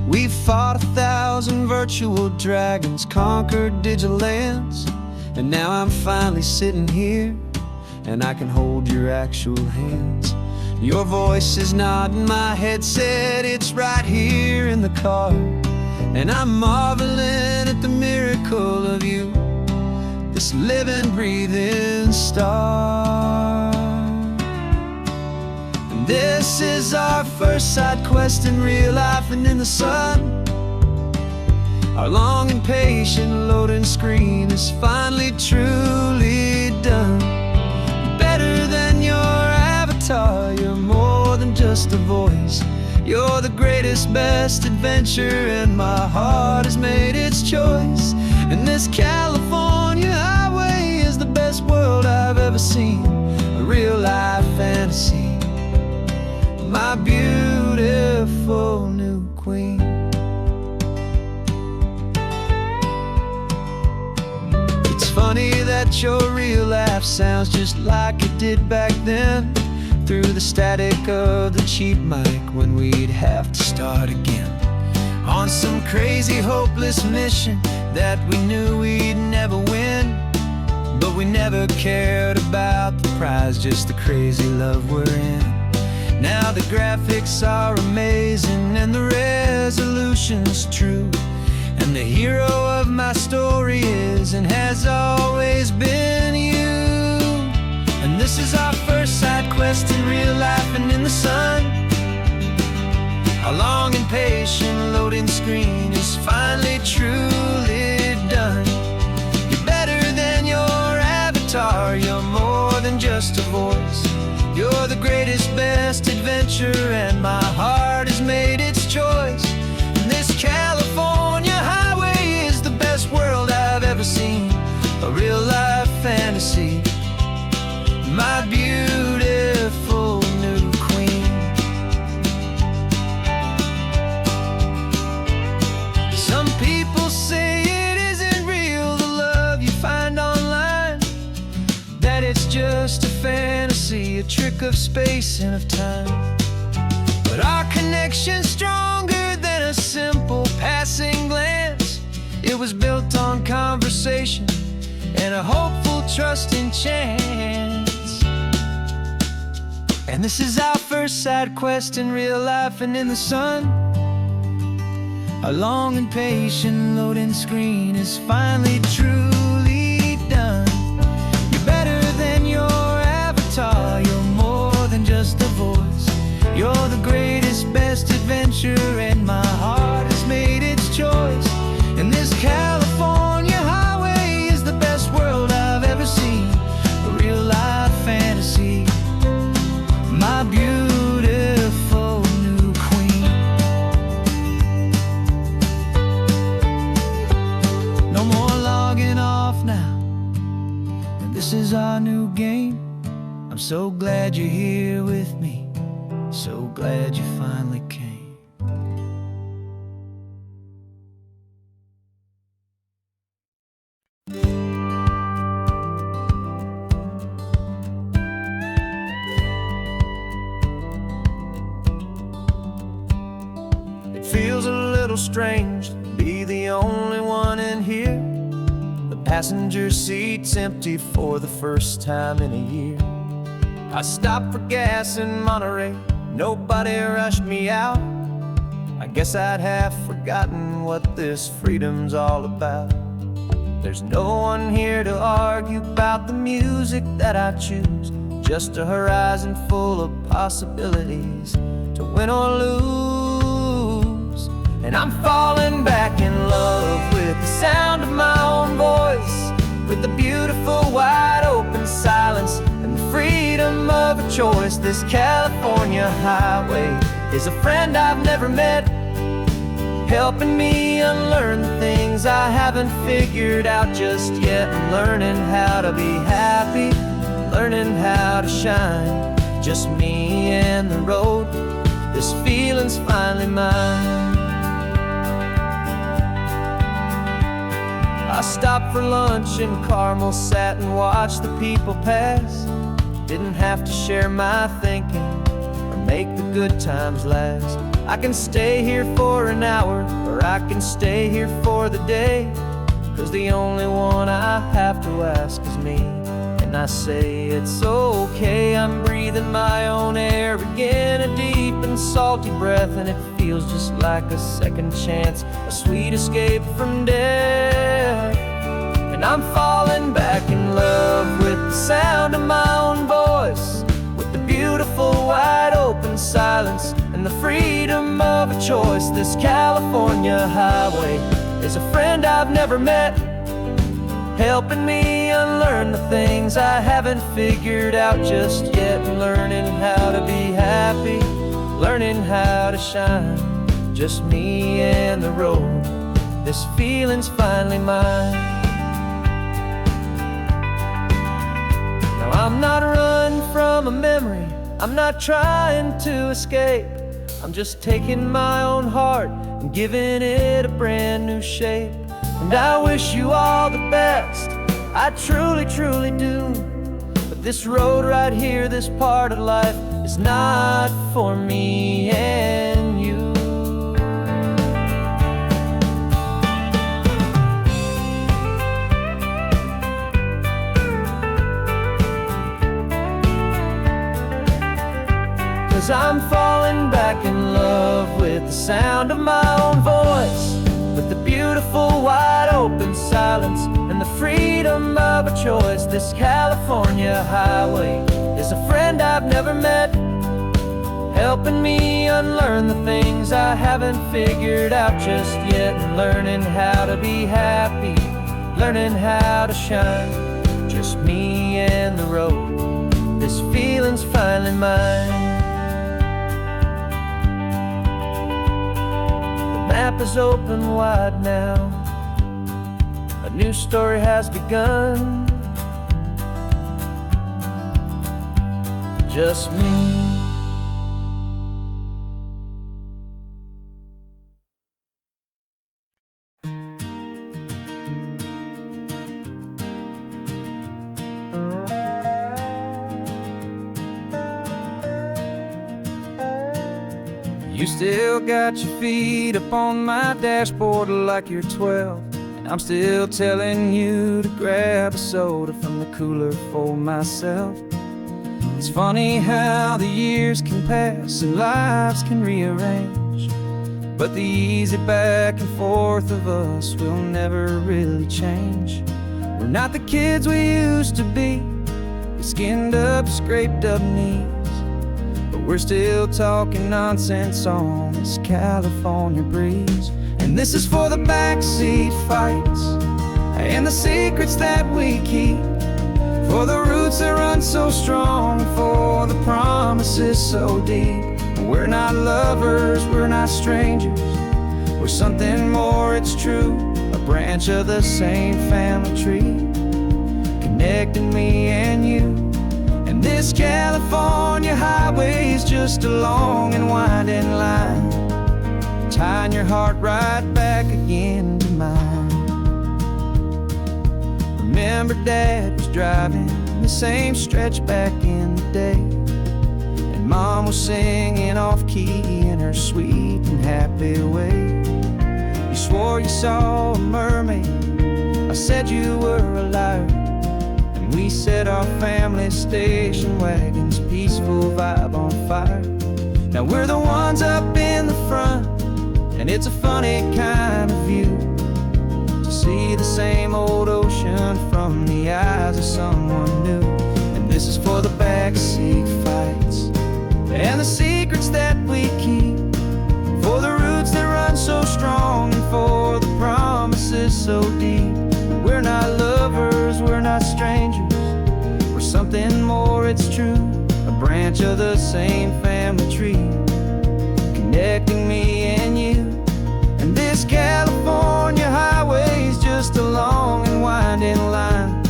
We've fought 1,000 virtual dragons, conquered digital lands, and now I'm finally sitting here, and I can hold your actual hands. Your voice is not in my headset, it's right here in the car, and I'm marveling at the miracle of you, this living, breathing star. And this is our first side quest in real life and in the sun. Our long and patient loading screen is finally truly done. Better than your avatar, you're more than just a voice. You're the greatest, best adventure, and my heart has made its choice. And this California highway is the best world I've ever seen, a real-life fantasy, my beautiful new queen. It's funny that your real life sounds just like it did back then, through the static of the cheap mic when we'd have to start again, on some crazy, hopeless mission that we knew we'd never win. But we never cared about the prize, just the crazy love we're in. Now the graphics are amazing and the resolution's true, And the hero of my story is and has always been you. And this is our first side quest in real life and in the sun. Our long and patient loading screen is finally truly done. You're better than your avatar, you're more than just a voice. You're the greatest, best adventure, and my heart has made its choice. And this California highway is the best world I've ever seen, a real life fantasy, my beautiful new queen. Some people say it isn't real, the love you find online, that it's just a fantasy, a trick of space and of time. But our connection's stronger than a simple passing glance. It was built on conversation and a hopeful, trusting chance. And this is our first side quest in real life and in the sun. Our long and patient loading screen is finally truly done. You're better than your avatar, you're more than just a voice. You're the greatest, best adventure, and my heart has made its choice. And this California highway is the best world I've ever seen, a real life fantasy, my beautiful new queen. No more logging off now, and this is our new game. I'm so glad you're here with me, so glad you finally came. It feels a little strange to be the only one in here. The passenger seat's empty for the first time in a year. I stopped for gas in Monterey, nobody rushed me out. I guess I'd half forgotten what this freedom's all about. There's no one here to argue about the music that I choose, just a horizon full of possibilities to win or lose. And I'm falling back in love with the sound of my own voice, with the beautiful wide open silence and the freedom of a choice. This California highway is a friend I've never met, helping me unlearn the things I haven't figured out just yet. I'm learning how to be happy, learning how to shine, just me and the road. This feeling's finally mine. I stopped for lunch in Carmel, sat and watched the people pass. Didn't have to share my thinking or make the good times last. I can stay here for an hour, or I can stay here for the day, 'cause the only one I have to ask is me. And I say it's okay, I'm breathing my own air again, a deep and salty breath, and it feels just like a second chance, a sweet escape from death. And I'm falling back in love with the sound of my own voice, with the beautiful wide open silence and the freedom of a choice. This California highway is a friend I've never met, helping me unlearn the things I haven't figured out just yet. Learning how to be happy, learning how to shine, just me and the road. This feeling's finally mine. Now I'm not running from a memory, I'm not trying to escape. I'm just taking my own heart and giving it a brand new shape. And I wish you all the best, I truly, truly do. But this road right here, this part of life, is not for me and you. 'Cause I'm falling back in love with the sound of my own voice, with the beauty beautiful wide open silence and the freedom of a choice. This California highway is a friend I've never met, helping me unlearn the things I haven't figured out just yet, and learning how to be happy, learning how to shine. Just me and the road, this feeling's finally mine. The map is open wide now, a new story has begun. Just me. You still got your feet up on my dashboard like you're 12, and I'm still telling you to grab a soda from the cooler for myself. It's funny how the years can pass and lives can rearrange, but the easy back and forth of us will never really change. We're not the kids we used to be, with skinned up, scraped up knees, but we're still talking nonsense on this California breeze. And this is for the backseat fights and the secrets that we keep, for the roots that run so strong, for the promises so deep. We're not lovers, we're not strangers, we're something more, it's true. A branch of the same family tree, connecting me and you. And this California highway is just a long and winding line, tying your heart right back again to mine. Remember Dad was driving the same stretch back in the day, and Mom was singing off-key in her sweet and happy way. You swore you saw a mermaid, I said you were a liar, and we set our family station wagon's peaceful vibe on fire. Now we're the ones up in the front, and it's a funny kind of view to see the same old ocean from the eyes of someone new. And this is for the backseat fights and the secrets that we keep, for the roots that run so strong, and for the promises so deep. We're not lovers, we're not strangers, we're something more, it's true. A branch of the same family tree, connecting me and you. And this California highway is just a long and winding line,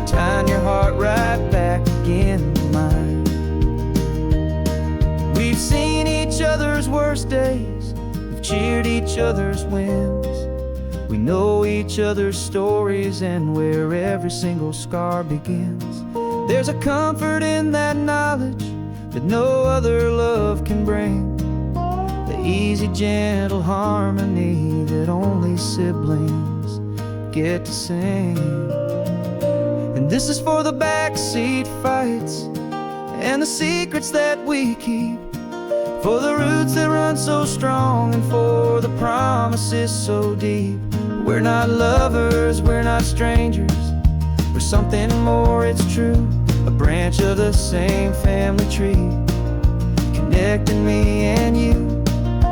tying your heart right back again to mine. We've seen each other's worst days, we've cheered each other's wins, we know each other's stories and where every single scar begins. There's a comfort in that knowledge that no other love can bring, the easy, gentle harmony that only siblings get to sing. And this is for the backseat fights and the secrets that we keep, for the roots that run so strong, and for the promises so deep. We're not lovers, we're not strangers, we're something more, it's true. A branch of the same family tree, connecting me and you.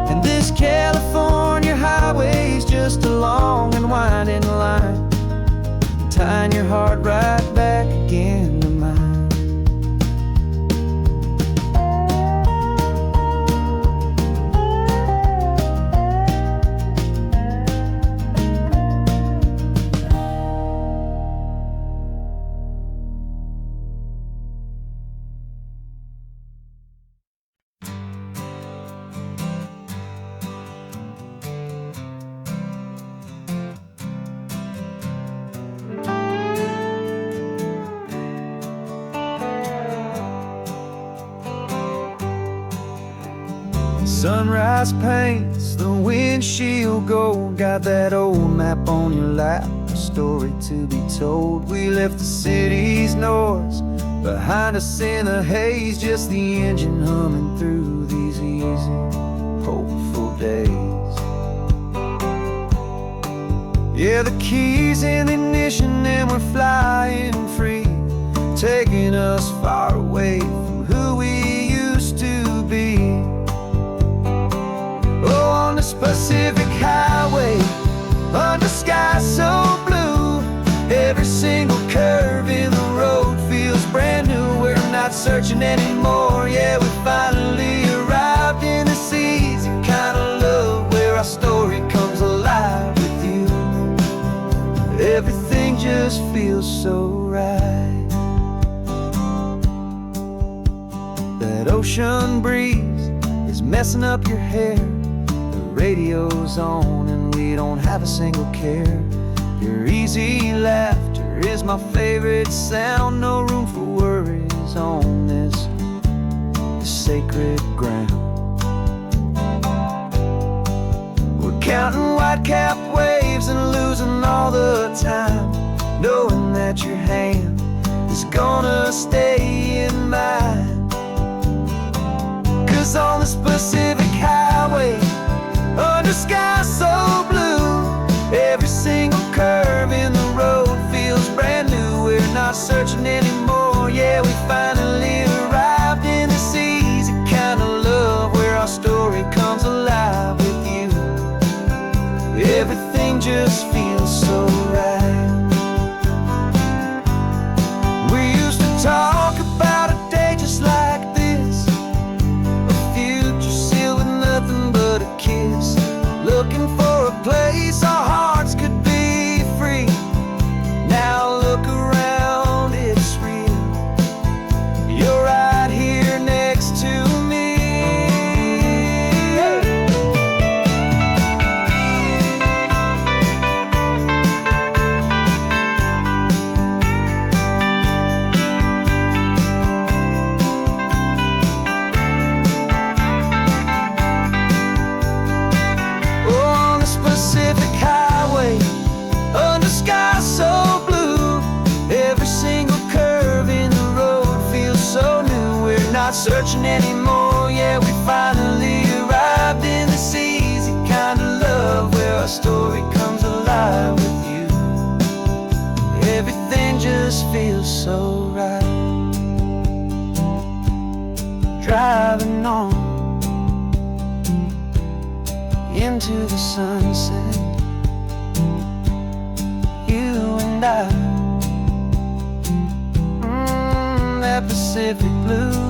And this California highway is just a long and winding line, tying your heart right back again to mine. Sunrise paints the windshield gold, got that old map on your lap, a story to be told. We left the city's noise behind us in the haze, just the engine humming through these easy, hopeful days. Yeah, the key's in the ignition and we're flying free, taking us far away from who we used to be. Oh, on this Pacific Highway, under skies so blue, every single curve in the road feels brand new. We're not searching anymore, yeah, we finally arrived in this easy kind of love where our story comes alive with you. Everything just feels so right. That ocean breeze is messing up your hair, the radio's on and we don't have a single care. Your easy laughter is my favorite sound, no room for worries on this sacred ground. We're counting white-capped waves and losing all the time, knowing that your hand is gonna stay in mine. 'Cause on this Pacific Highway, under skies so blue, every single curve in the road feels brand new. We're not searching anymore, yeah, we finally arrived in this easy kind of love where our story comes alive with you. Everything just feels so right. We used to talk about a day just like this, a future sealed with nothing but a kiss, looking for a place our hearts could be free. Now look around, it's real. You're right here next to me. Oh, on this Pacific Highway, under skies so blue, every single curve in the road feels so new. We're not searching anymore, yeah, we finally arrived in this easy kind of love where our story comes alive with you. Everything just feels so right. Driving on into the sunset, you and I, that Pacific blue.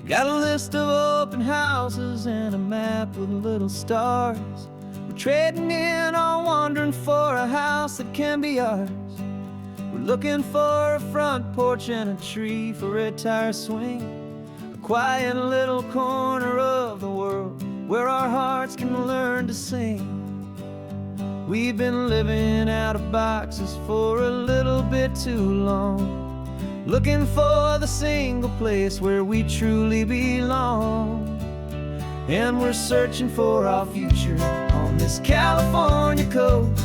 Got a list of open houses and a map with little stars. We're trading in or wandering for a house that can be ours. We're looking for a front porch and a tree for a tire swing, a quiet little corner of the world where our hearts can learn to sing. We've been living out of boxes for a little bit too long, looking for the single place where we truly belong. And we're searching for our future on this California coast,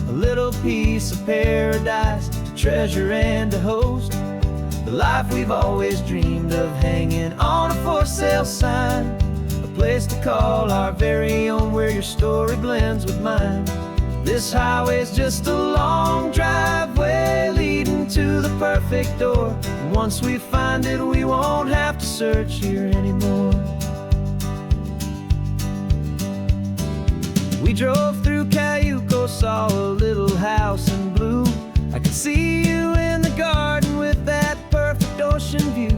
a little piece of paradise to treasure and to host, the life we've always dreamed of hanging on a for sale sign, a place to call our very own where your story blends with mine. This highway's just a long driveway leading to the perfect door. And once we find it, we won't have to search here anymore. We drove through Cayuco, saw a little house in blue. I could see you in the garden with that perfect ocean view.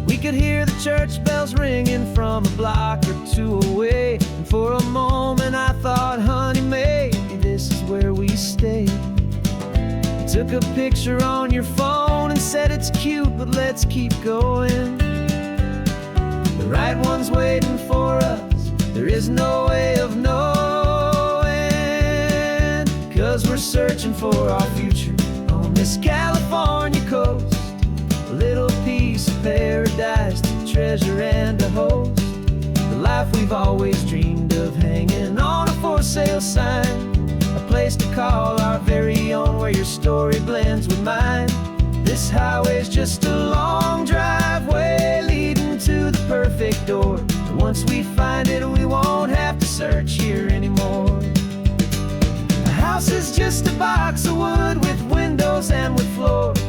We could hear the church bells ringing from a block or two away. And for a moment I thought, honey, maybe this is where we stay. You took a picture on your phone and said it's cute, but let's keep going. The right one's waiting for us, there is no way of knowing. 'Cause we're searching for our future on this California coast, a little piece of paradise to treasure and a host. The life we've always dreamed of, hanging on a for sale sign. A place to call our very own, where your story blends with mine. This highway's just a long driveway leading to the perfect door. And once we find it, we won't have to search here anymore. A house is just a box of wood with windows and with floors.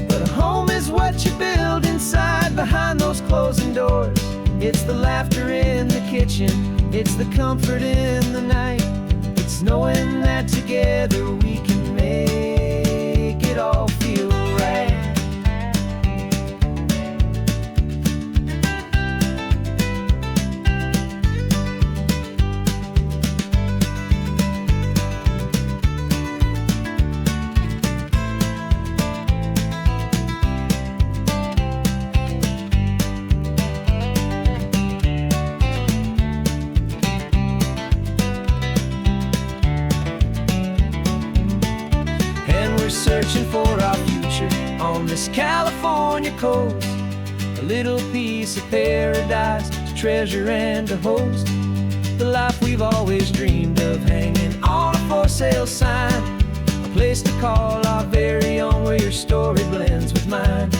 But a home is what you build inside, behind those closing doors. It's the laughter in the kitchen, it's the comfort in the night. It's knowing that together we can make it all feel right. Searching for our future on this California coast. A little piece of paradise to treasure and to host. The life we've always dreamed of, hanging on a for sale sign. A place to call our very own, where your story blends with mine.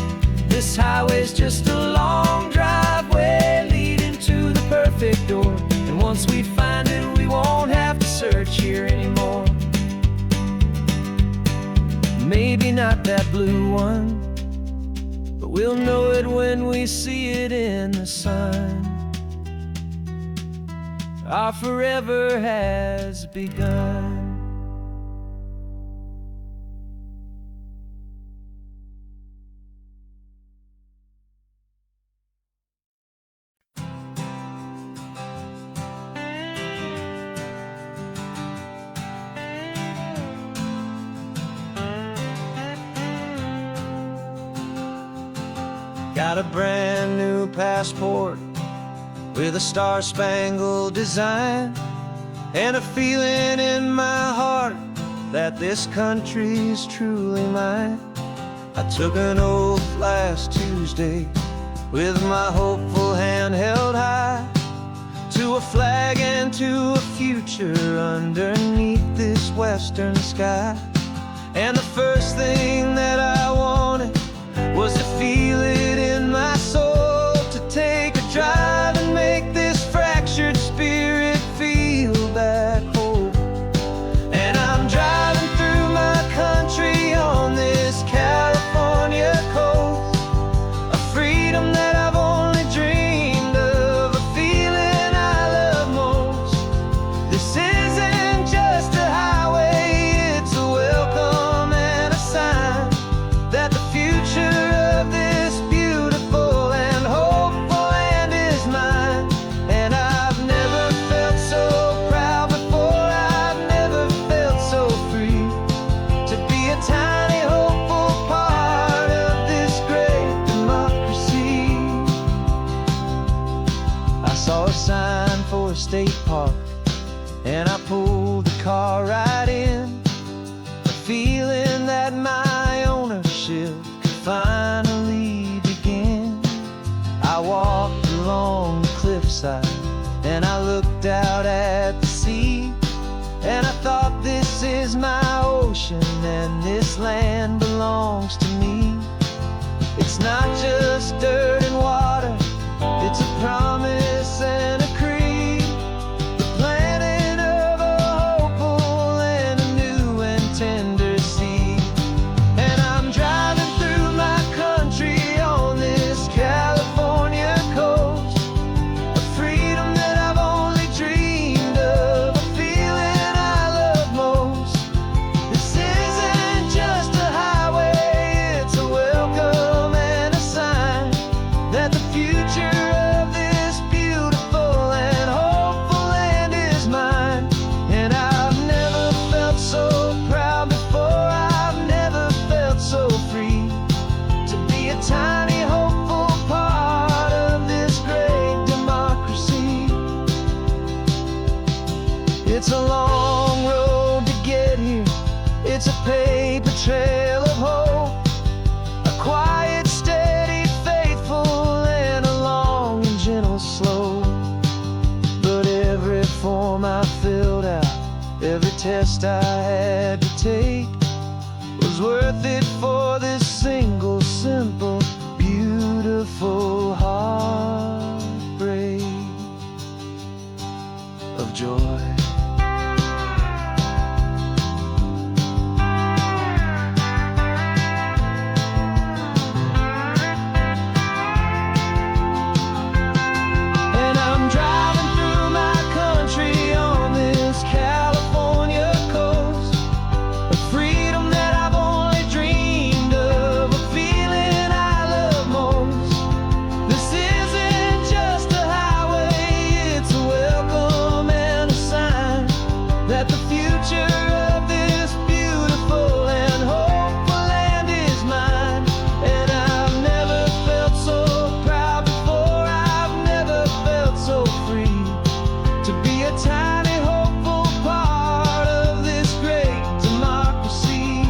This highway's just a long driveway leading to the perfect door. And once we find it, we won't have to search here anymore. Maybe not that blue one, but we'll know it when we see it in the sun. Our forever has begun. Got a brand new passport with a star-spangled design, and a feeling in my heart that this country's truly mine. I took an oath last Tuesday with my hopeful hand held high, to a flag and to a future underneath this western sky. And the first thing that I wanted was to feel it in my soul, to take a drive and make this fractured spirit feel back home. And I'm driving through my country on this California coast, a freedom that I've only dreamed of, a feeling I love most. This isn't just a highway, it's a welcome and a sign that the future of this beautiful and hopeful land is mine. And I've never felt so proud before, I've never felt so free, to be a tiny hopeful part of this great democracy. I saw a sign for a state park, and I pulled the car right in, a feeling that my ownership finally begin. I walked along the cliffside and I looked out at the sea, and I thought, this is my ocean and this land belongs to me. It's not just dirt and water, it's a promise and a creed, the planting of a hopeful and a new and tender seed. And I'm driving through my country on this California coast, a freedom that I've only dreamed of, a feeling I love most. This isn't just a highway, it's a welcome and a sign that the future Every test I had to take was worth it for this single, simple, beautiful heartbreak of joy. And I'm driving through my country on this California coast, a freedom that I've only dreamed of, a feeling I love most. This isn't just a highway, it's a welcome and a sign that the future of this beautiful and hopeful land is mine. And I've never felt so proud before, I've never felt so free to be a tiny hopeful part of this great democracy.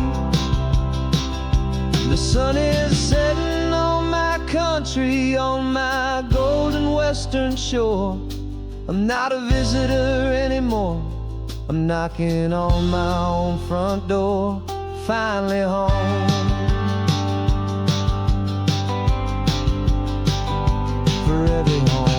The sun is setting on my country, on my golden western shore. I'm not a visitor anymore, I'm knocking on my own front door, finally home. Forever home.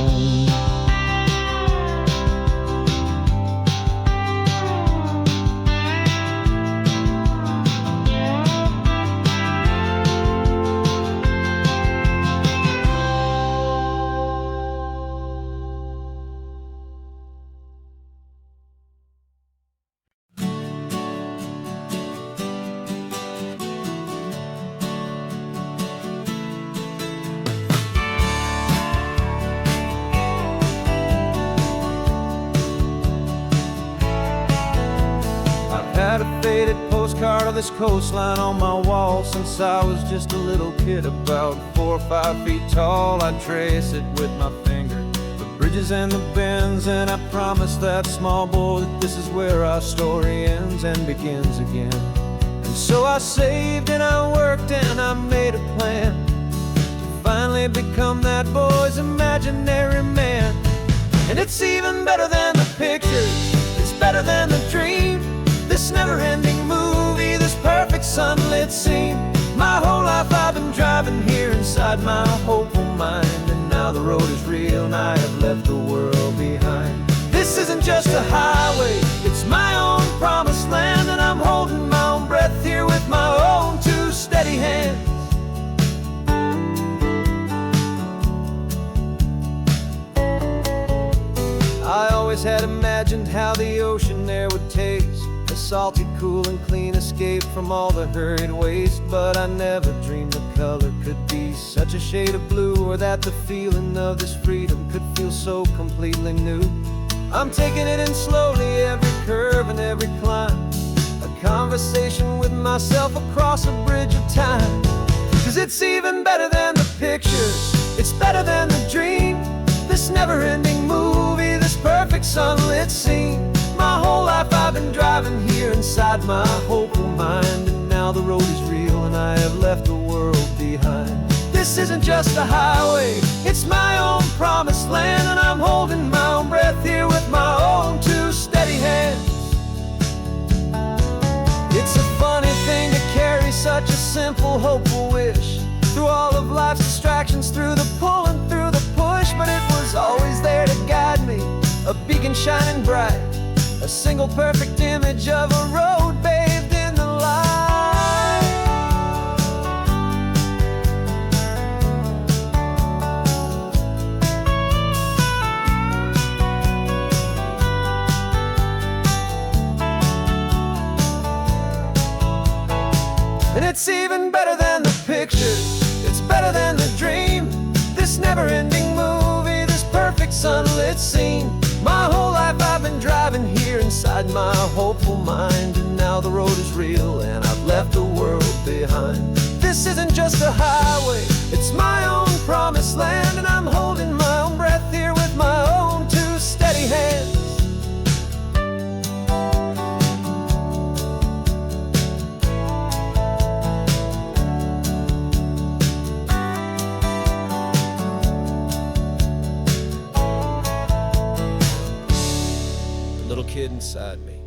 Had a faded postcard of this coastline on my wall since I was just a little kid, about 4 or 5 feet tall. I trace it with my finger, the bridges and the bends, and I promised that small boy that this is where our story ends and begins again. And so I saved and I worked and I made a plan to finally become that boy's imaginary man. And it's even better than the pictures, it's better than the dream, this never-ending movie, this perfect sunlit scene. My whole life I've been driving here inside my hopeful mind, and now the road is real and I have left the world behind. This isn't just a highway, it's my own promised land, and I'm holding my own breath here with my own two steady hands. I always had imagined how the ocean there would taste, a salty, cool and clean escape from all the hurried waste. But I never dreamed the color could be such a shade of blue, or that the feeling of this freedom could feel so completely new. I'm taking it in slowly, every curve and every climb, a conversation with myself across a bridge of time. 'Cause it's even better than the pictures, it's better than the dream, this never-ending movie, this perfect sunlit scene. My whole life I've been driving here inside my hopeful mind, and now the road is real and I have left the world behind. This isn't just a highway, it's my own promised land, and I'm holding my own breath here with my own two steady hands. It's a funny thing to carry such a simple, hopeful wish through all of life's distractions, through the pull and through the push, but it was always there to guide me, a beacon shining bright, a single perfect image of a road bathed in the light. And it's even better than the pictures, it's better than the dream, this never-ending movie, this perfect sunlit scene. My whole life I've been driving here inside my hopeful mind, and now the road is real and I've left the world behind. This isn't just a highway, it's my own promised land, and I'm holding my own breath here with my own two steady hands. Kid inside me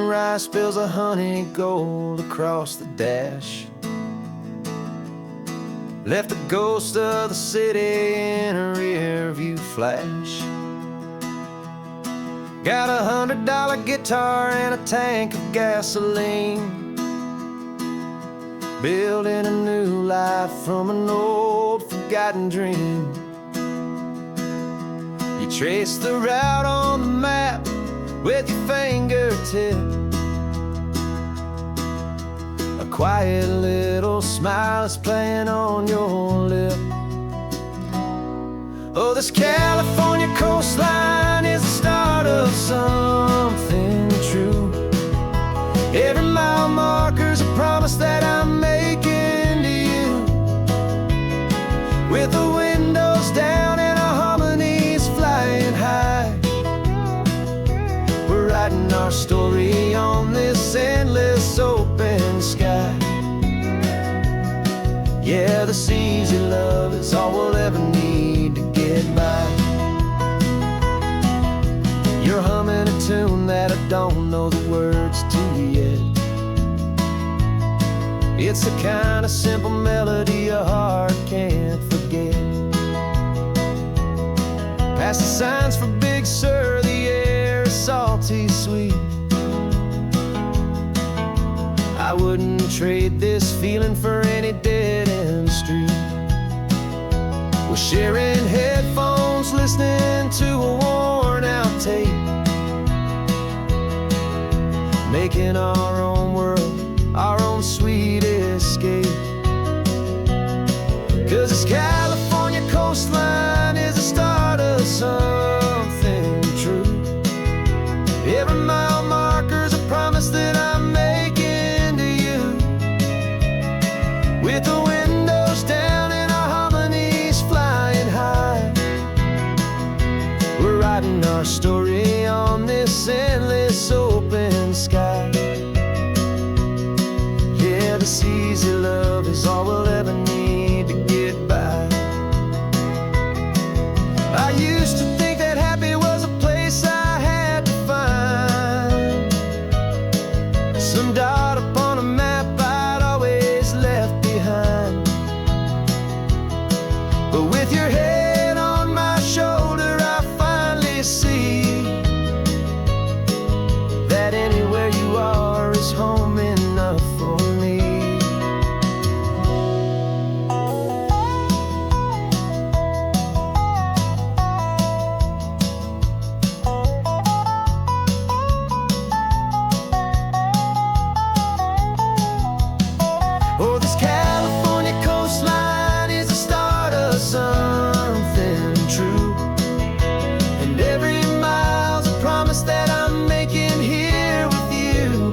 sunrise spills a honey gold across the dash. Left the ghost of the city in a rear view flash. Got a $100 guitar and a tank of gasoline, building a new life from an old forgotten dream. You trace the route on the map with your fingertip, a quiet little smile is playing on your lip. Oh, this California coastline is the start of something true. Every mile marker's a promise that I'm making to you. With the windows down and our harmonies flying high, we're writing our story on this endless open sky. Yeah, this easy love is all we'll ever need to get by. You're humming a tune that I don't know the words to yet. It's the kind of simple melody your heart can't forget. Past the signs for Big Sur, the air is salty sweet. I wouldn't trade this feeling for any dead-end street. We're sharing headphones, listening to a worn-out tape, making our own world, our own sweet escape. 'Cause this California coastline is the start of something true. Every mile marker's a promise that I'm making to you. With the windows down and our harmonies flying high, we're writing our story on this endless open sky. Yeah, this easy love is all we'll ever need to get by. I used to think that happy was a place I had to find, some dot upon a map I'd always left behind. But with your head on my shoulder, I finally see that anywhere you are is home enough for me. Oh, this California coastline is the start of something true. And every mile's a promise that I'm making here with you.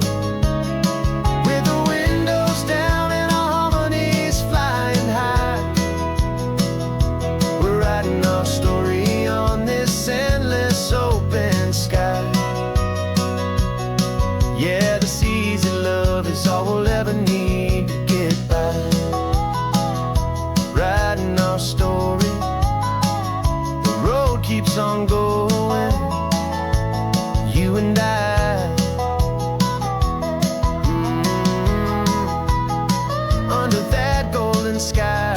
With the windows down and our harmonies flying high, we're writing our story on this endless open sky. Yeah, this easy love is all we'll ever need to get by. Writing our story, the road keeps on going, you and I. Under that golden sky.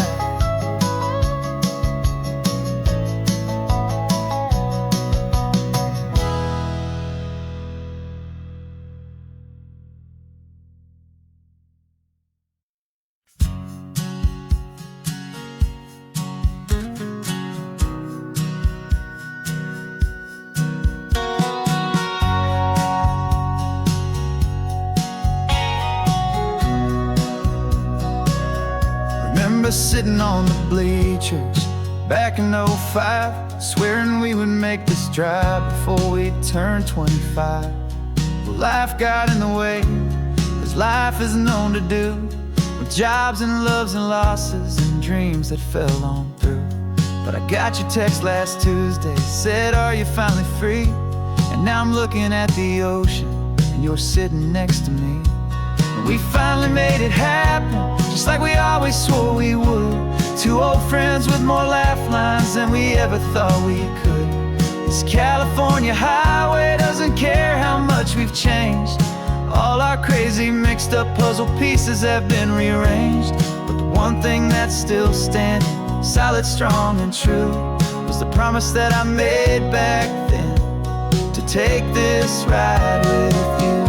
Remember sitting on the bleachers back in '05, swearing we would make this drive before we turned 25. Well, life got in the way, as life is known to do, with jobs and loves and losses and dreams that fell on through. But I got your text last Tuesday, said, are you finally free? And now I'm looking at the ocean, and you're sitting next to me. And we finally made it happen, just like we always swore we would. Two old friends with more laugh lines than we ever thought we could. This California highway doesn't care how much we've changed. All our crazy mixed up puzzle pieces have been rearranged, but the one thing that's still standing, solid, strong, and true, was the promise that I made back then, to take this ride with you.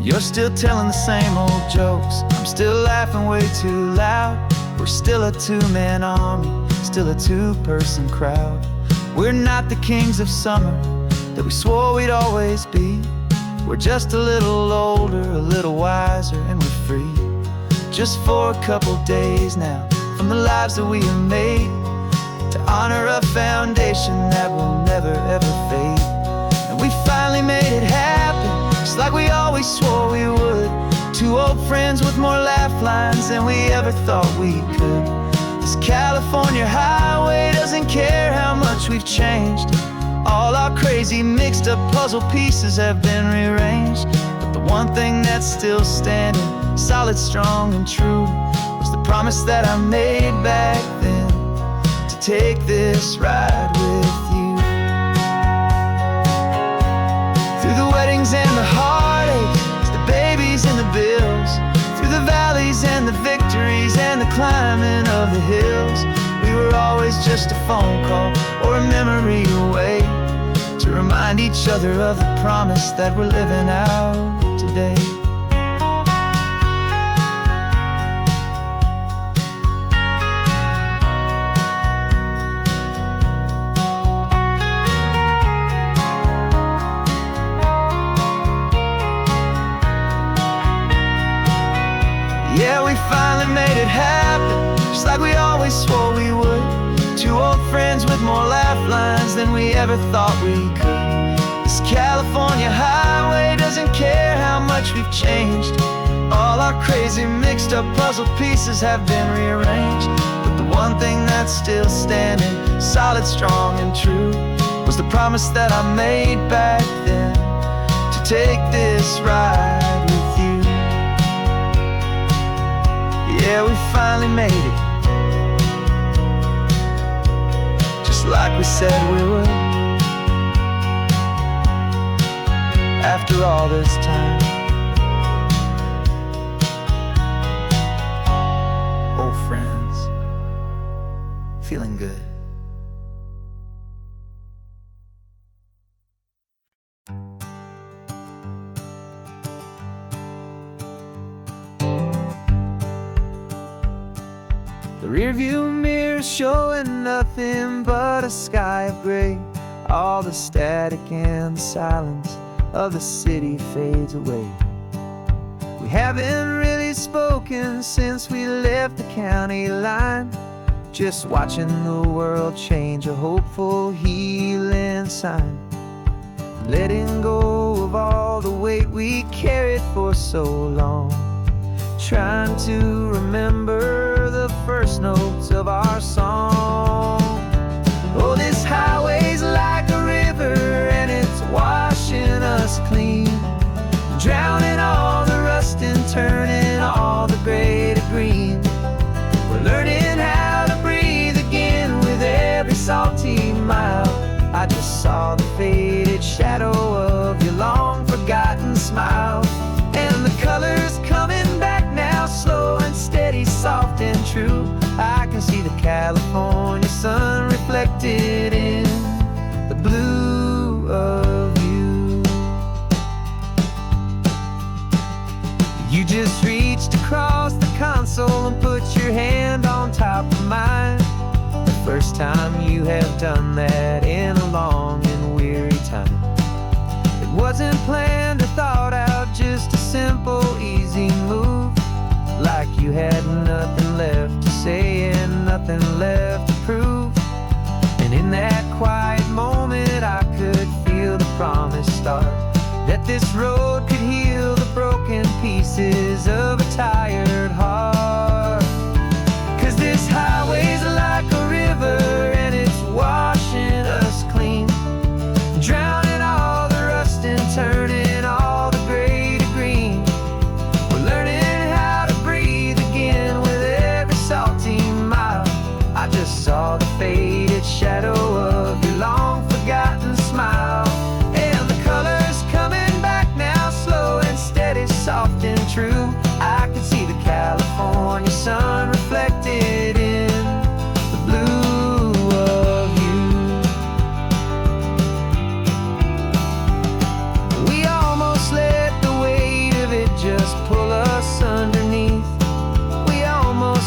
You're still telling the same old jokes, I'm still laughing way too loud. We're still a two-man army, still a two-person crowd. We're not the kings of summer that we swore we'd always be. We're just a little older, a little wiser, and we're free. Just for a couple days now, from the lives that we have made, to honor a foundation that will never ever fade. And we finally made it happen, just like we always swore we would. Two old friends with more laugh lines than we ever thought we could. This California highway doesn't care how much we've changed. All our crazy mixed up puzzle pieces have been rearranged, but the one thing that's still standing, solid, strong, and true, was the promise that I made back then, to take this ride with you. Through the weddings and the heartaches, the babies and the bills, through the valleys and the victories and the climbing of the hills, we were always just a phone call or a memory away, to remind each other of the promise that we're living out today. Yeah, we finally made it happen, just like we always swore we would. Two old friends with more laugh lines than we ever thought we could. This California highway doesn't care how much we've changed. All our crazy mixed up puzzle pieces have been rearranged, but the one thing that's still standing, solid, strong, and true, was the promise that I made back then, to take this ride with you. Yeah, we finally made it, like we said we would. After all this time, old friends, feeling good. The rearview mirror showing nothing but a sky of gray. All the static and the silence of the city fades away. We haven't really spoken since we left the county line, just watching the world change, a hopeful healing sign. Letting go of all the weight we carried for so long, trying to remember the first notes of our song. Oh, this highway's like a river and it's washing us clean, drowning all the rust and turning all the gray to green. We're learning how to breathe again with every salty mile. I just saw the faded shadow of your long forgotten smile, and the colors coming back now, slow and steady, soft and true. I can see the California sun reflected in the blue of you. You just reached across the console and put your hand on top of mine. The first time you have done that in a long and weary time. It wasn't planned or thought out, just a simple, easy move. Like you had nothing left to say and nothing left to prove. And in that quiet moment I could feel the promise start, that this road could heal the broken pieces of a tired heart. 'Cause this highway's like a river and it's washing us clean, drowning all the rust and turning all the gray to green. We're learning how to breathe again with every salty mile. I just saw the faded shadow of your long forgotten smile, and the colors coming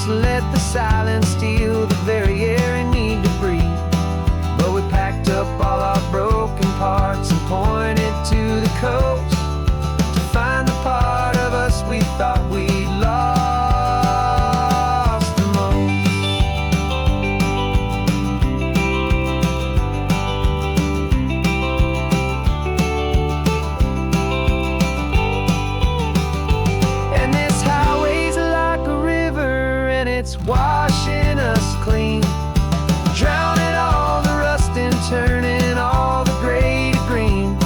just let the silence steal the very air I need to breathe. But we packed up all our broken parts and pointed to the coast to find the part of us we thought we'd lost the most. And this highway's like a river, and it's washing us clean, drowning all the rust and turning all the gray to green.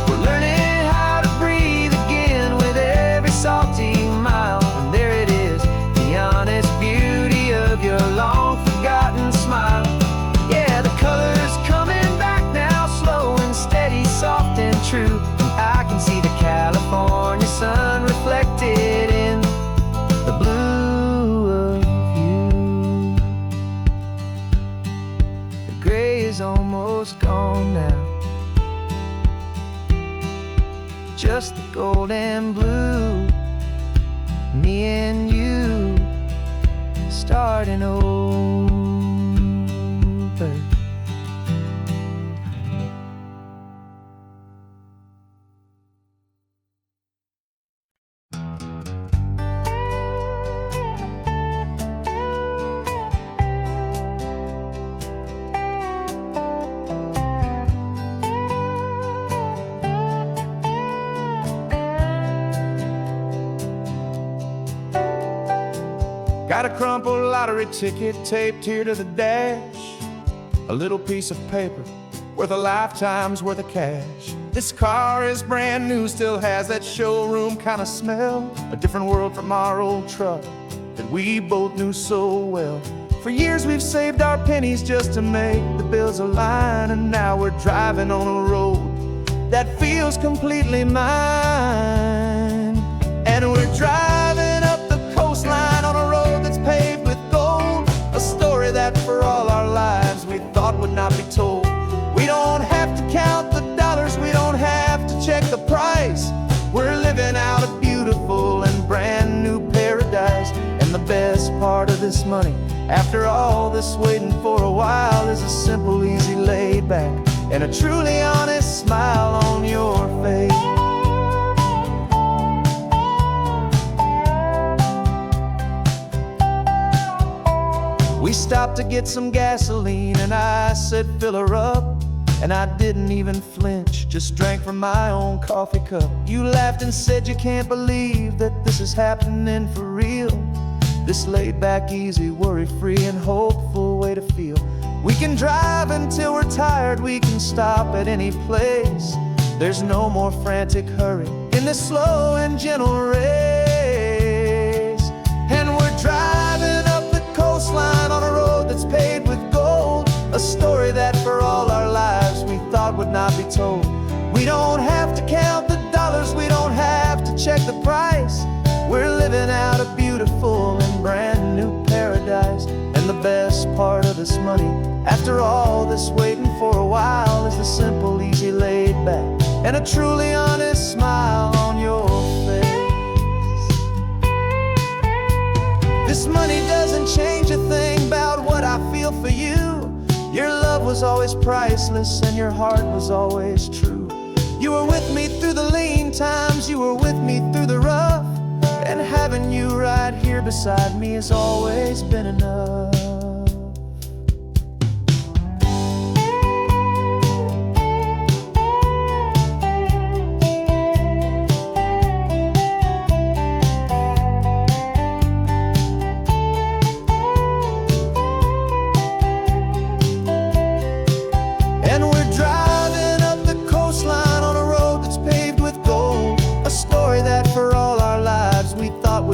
We're learning how to breathe again with every salty mile. And there it is, the honest beauty of your long forgotten smile. Yeah, the color's coming back now, slow and steady, soft and true. And I can see the California sun reflected in the blue of you. The gray is almost gone now, just the gold and blue. Me and you starting over. Got a crumpled lottery ticket taped here to the dash, a little piece of paper worth a lifetime's worth of cash. This car is brand new, still has that showroom kind of smell, a different world from our old truck that we both knew so well. For years we've saved our pennies just to make the bills align, and now we're driving on a road that feels completely mine. And we're driving up the coastline on a road that's paved with gold, a story that for all our lives we thought would not be told. We don't have to count the dollars, we don't have to check the price. We're living out a beautiful and brand new paradise. And the best part of this money, after all this waiting for a while, is a simple, easy, laid back, and a truly honest smile on your face. We stopped to get some gasoline, and I said, fill her up. And I didn't even flinch, just drank from my own coffee cup. You laughed and said you can't believe that this is happening for real. This laid back, easy, worry-free and hopeful way to feel. We can drive until we're tired, we can stop at any place. There's no more frantic hurry in this slow and gentle race. And we're driving up the coastline on a road that's paved with gold, a story that for all our lives we thought would not be told. We don't have to count the dollars, we don't have to check the price. We're living out a beautiful and brand new paradise. And the best part of this money, after all this waiting for a while, is the simple, easy, laid back, and a truly honest smile on your face. This money doesn't change a thing about what I feel for you. Your love was always priceless and your heart was always true. You were with me through the lean times, you were with me through the rough, and having you right here beside me has always been enough.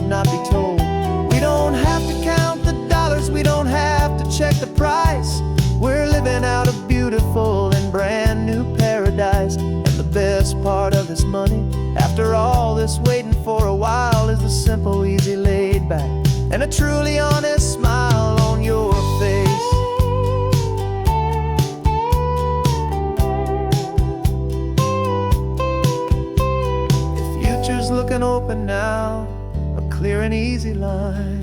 Not be told. We don't have to count the dollars, we don't have to check the price. We're living out a beautiful and brand new paradise. And the best part of this money, after all this waiting for a while, is the simple, easy, laid back, and a truly honest smile on your face. The future's looking open now, clear and easy line.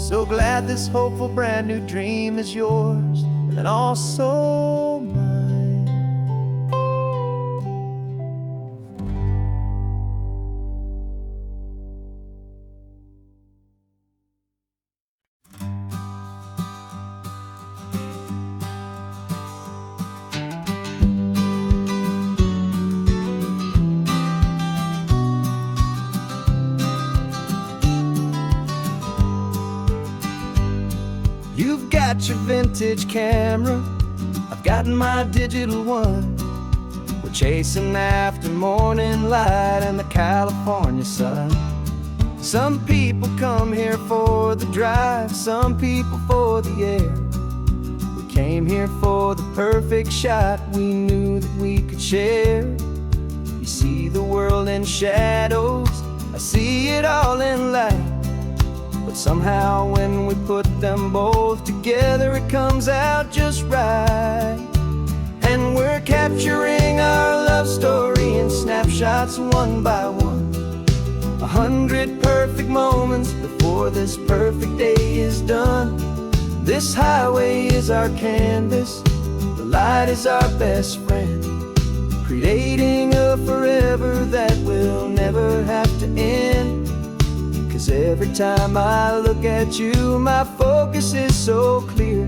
So glad this hopeful brand new dream is yours and also mine. You've got your vintage camera, I've got my digital one. We're chasing after morning light and the California sun. Some people come here for the drive, some people for the air. We came here for the perfect shot we knew that we could share. You see the world in shadows, I see it all in light. But somehow when we put them both together, it comes out just right. And we're capturing our love story in snapshots one by one. 100 perfect moments before this perfect day is done. This highway is our canvas, the light is our best friend, creating a forever that will never have to end. 'Cause every time I look at you, my focus is so clear.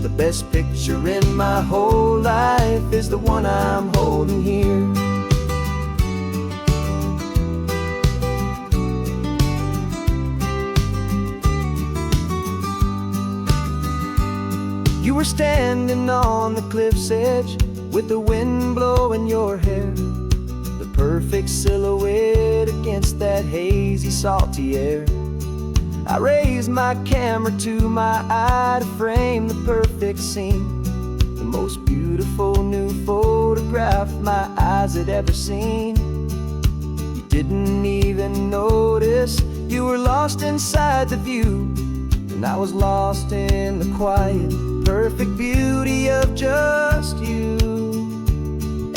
The best picture in my whole life is the one I'm holding here. You were standing on the cliff's edge with the wind blowing your hair, the perfect silhouette against that hazy, salty air. I raised my camera to my eye to frame the perfect scene, the most beautiful new photograph my eyes had ever seen. You didn't even notice you were lost inside the view, and I was lost in the quiet, perfect beauty of just you.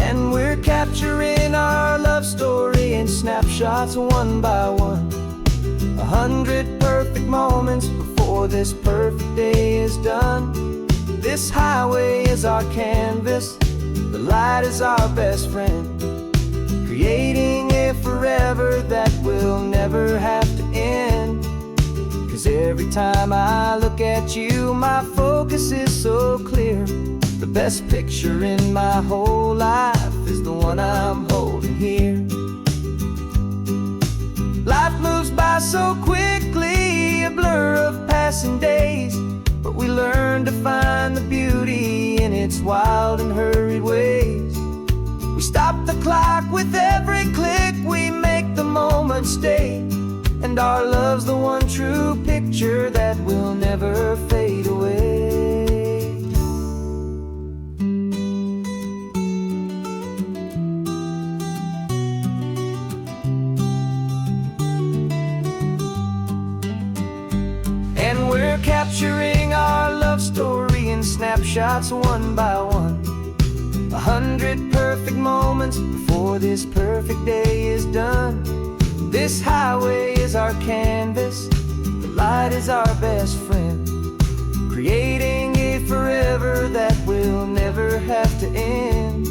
And we're capturing our love story in snapshots one by one. 100 perfect moments before this perfect day is done. This highway is our canvas, the light is our best friend, creating a forever that will never have to end. 'Cause every time I look at you, my focus is so clear. The best picture in my whole life is the one I'm holding here. Life moves by so quickly, a blur of passing days, but we learn to find the beauty in its wild and hurried ways. We stop the clock with every click, we make the moment stay, and our love's the one true picture that will never fade away. Capturing our love story in snapshots one by one. 100 perfect moments before this perfect day is done. This highway is our canvas, the light is our best friend, creating a forever that will never have to end.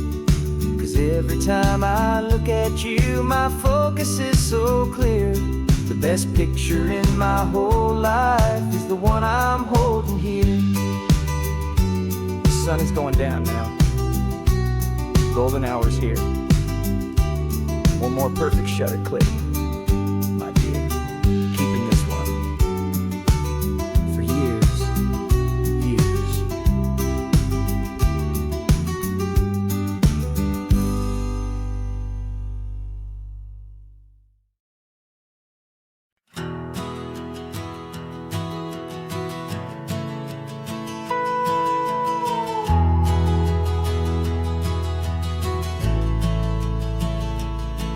'Cause every time I look at you, my focus is so clear. The best picture in my whole life is the one I'm holding here. The sun is going down now. Golden hour's here. One more perfect shutter click, my dear. Keeping this one for years, years.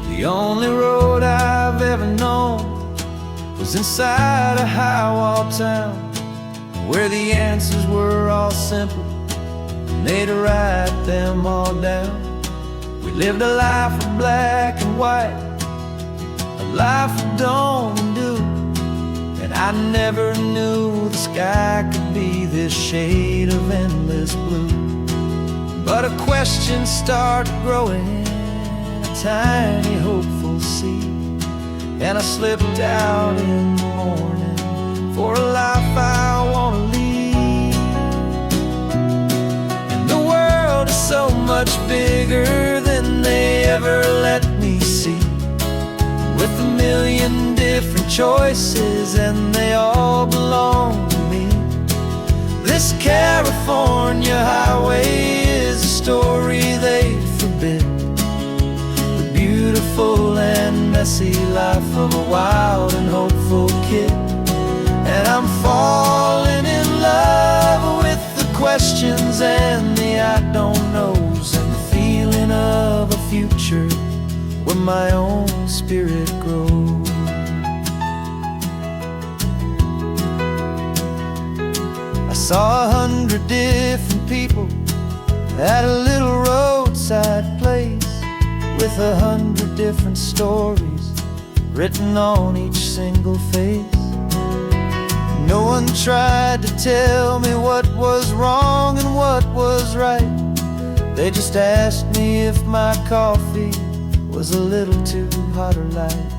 The only road I've ever known was inside a high-wall town, where the answers were all simple, and they'd write them all down. We lived a life of black and white, a life of don't and do, and And I never knew the sky could be this shade of endless blue. But a question started growing, a tiny hopeful seed, and I slipped out in the morning for a life I want to lead. And the world is so much bigger than they ever let me see, with a million different choices and they all belong to me. This California highway is a story they forbid, the beautiful and messy life of a wild and hopeful kid. And I'm falling in love with the questions and the I don't knows, and the feeling of a future where my own spirit grows. I saw 100 different people at a little roadside place, with 100 different stories written on each single face. No one tried to tell me what was wrong and what was right. They just asked me if my coffee was a little too hot or light.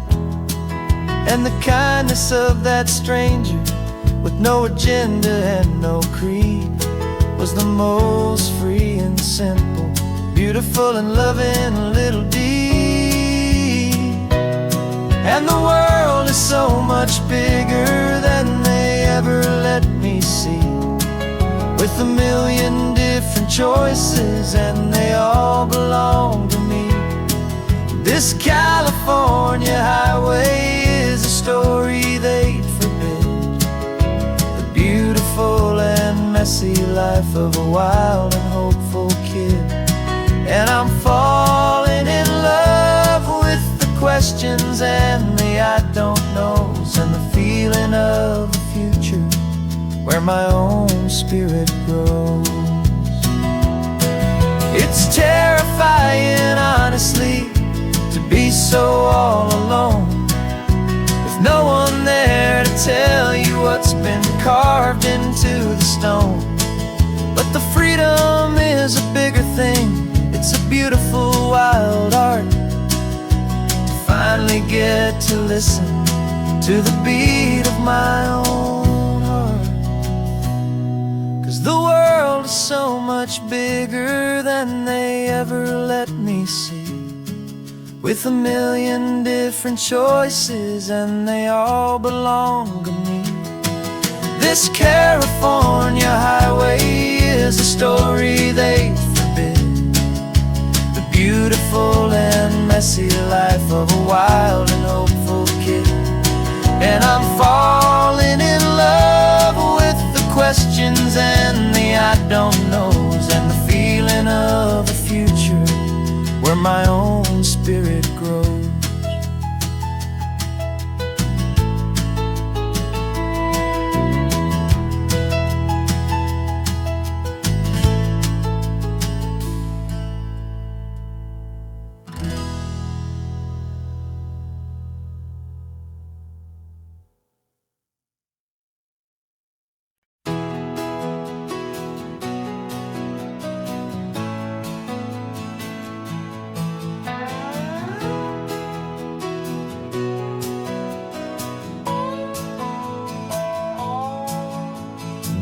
And the kindness of that stranger, with no agenda and no creed, was the most free and simple, beautiful and loving little deed. And the world is so much bigger than they ever let me see, with a million different choices and they all belong to me. This California highway is a story they'd forbid, the beautiful and messy life of a wild and hopeful kid. And I'm falling in love with the questions and the I don't knows, and the feeling of a future where my own spirit grows. It's terrifying, honestly, to be so all alone, with no one there to tell you what's been carved into the stone. But the freedom is a bigger thing, it's a beautiful wild art, to finally get to listen to the beat of my own heart. 'Cause the world is so much bigger than they ever let me see, with a million different choices and they all belong to me. This California highway is a story they forbid, the beautiful and messy life of a wild and hopeful kid. And I'm falling in love with the questions and the I don't knows, and the feeling of a future where my own spirit grows.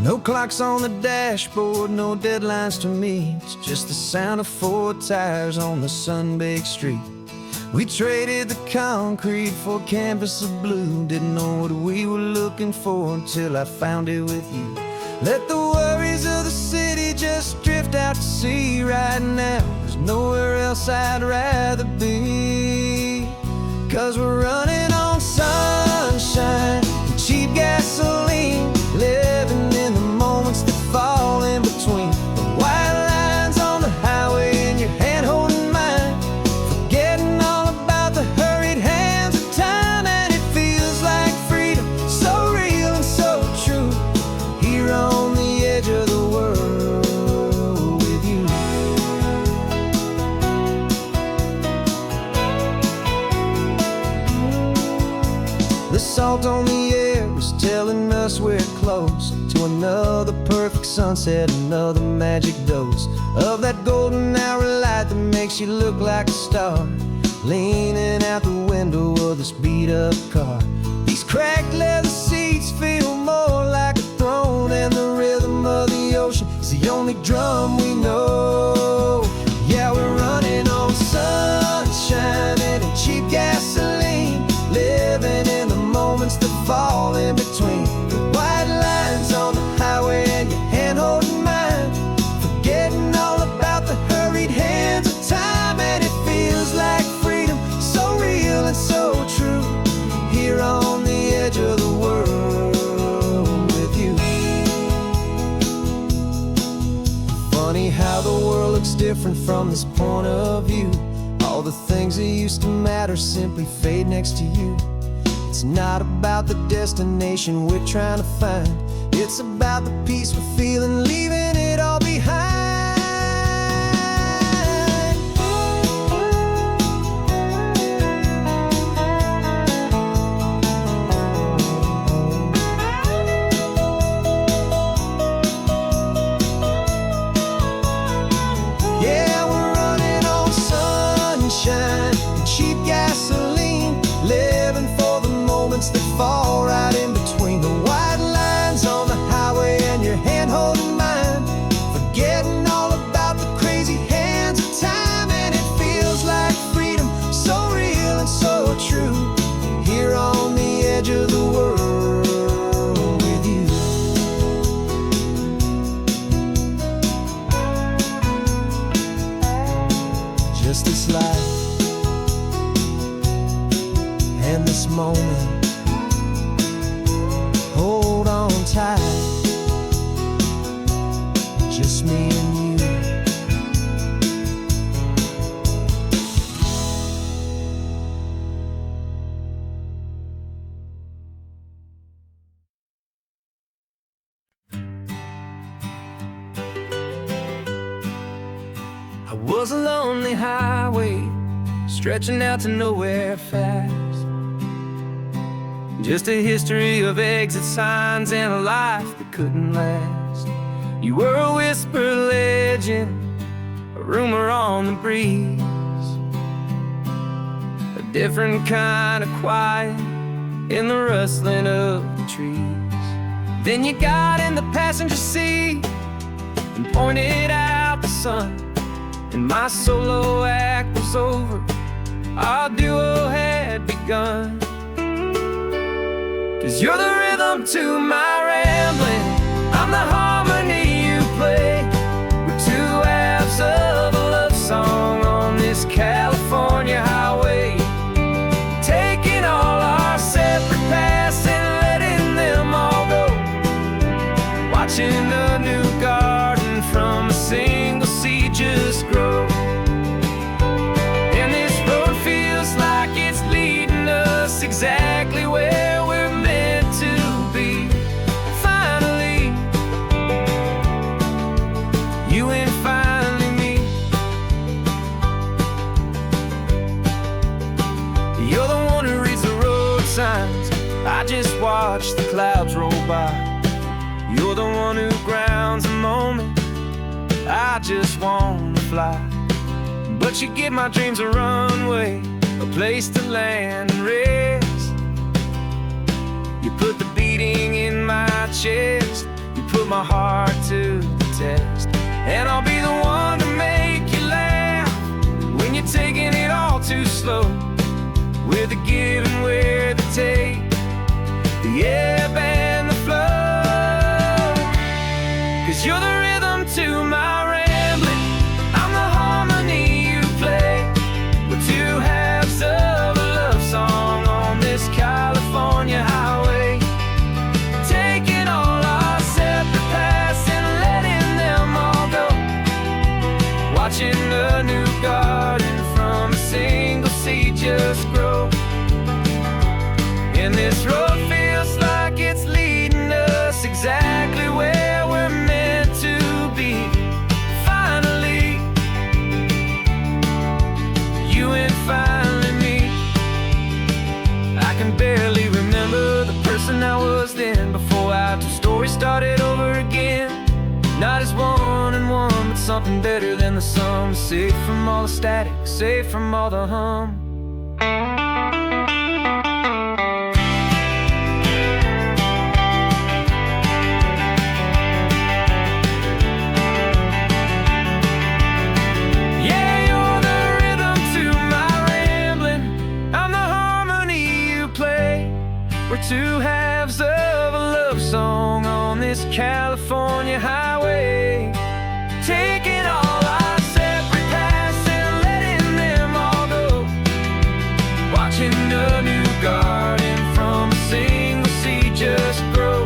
No clocks on the dashboard, no deadlines to meet, just the sound of 4 tires on the sun-baked street. We traded the concrete for a canvas of blue, didn't know what we were looking for until I found it with you. Let the worries of the city just drift out to sea right now. There's nowhere else I'd rather be, 'cause we're running on sunshine and cheap gasoline, living in the moments that fall in between the white lines on the highway and your hand holding mine, forgetting all about the hurried hands of time. And it feels like freedom, so real and so true, here on the edge of the world with you. The salt on the air was telling us we're close to another perfect sunset, another magic dose of that golden hour light that makes you look like a star, leaning out the window of this beat-up car. These cracked leather seats feel more like a throne, and the rhythm of the ocean is the only drum we know. Yeah, we're running on sunshine and cheap gasoline, living in the moments that fall in between the white lines on the highway and your hand holding mine, forgetting all about the hurried hands of time. And it feels like freedom, so real and so true, here on the edge of the world with you. Funny how the world looks different from this point of view. All the things that used to matter simply fade next to you. It's not about the destination we're trying to find, it's about the peace we're feeling, leaving it all behind. Yeah, we're running on sunshine and cheap gasoline, living for the moments that fall right in between the white lines on the highway and your hand holding mine, forgetting all about the crazy hands of time. And it feels like freedom, so real and so true, here on the edge of the world with you. Just this life and this moment, hold on tight, just me and you. I was a lonely highway, stretching out to nowhere fast. Just a history of exit signs and a life that couldn't last. You were a whisper legend, a rumor on the breeze, a different kind of quiet in the rustling of the trees. Then you got in the passenger seat and pointed out the sun, and my solo act was over, our duo had begun. 'Cause you're the rhythm to my rambling, I'm the harmony you play. We're two halves of a love song on this California highway, taking all our separate paths and letting them all go, watching a new garden from a single seed just grow. And this road feels like it's leading us exactly where we're meant to be. Finally, you and finally me. You're the one who reads the road signs, I just watch the clouds roll by. You're the one who grounds the moment, I just wanna fly. But you give my dreams a runway, a place to land and rest. You put the beating in my chest, you put my heart to the test. And I'll be the one to make you laugh when you're taking it all too slow, with the give and with the take, the ebb and the flow. 'Cause you're the rhythm to my rambling, I'm the harmony you play. We're two halves of a love song on this California highway, taking all our separate paths and letting them all go, watching a new garden from a single seed just grow. And this road feels like was then, before our two stories started over again. Not as one and one, but something better than the sum. Safe from all the static, safe from all the hum. Two halves of a love song on this California highway, taking all our separate paths and letting them all go, watching a new garden from a single seed just grow.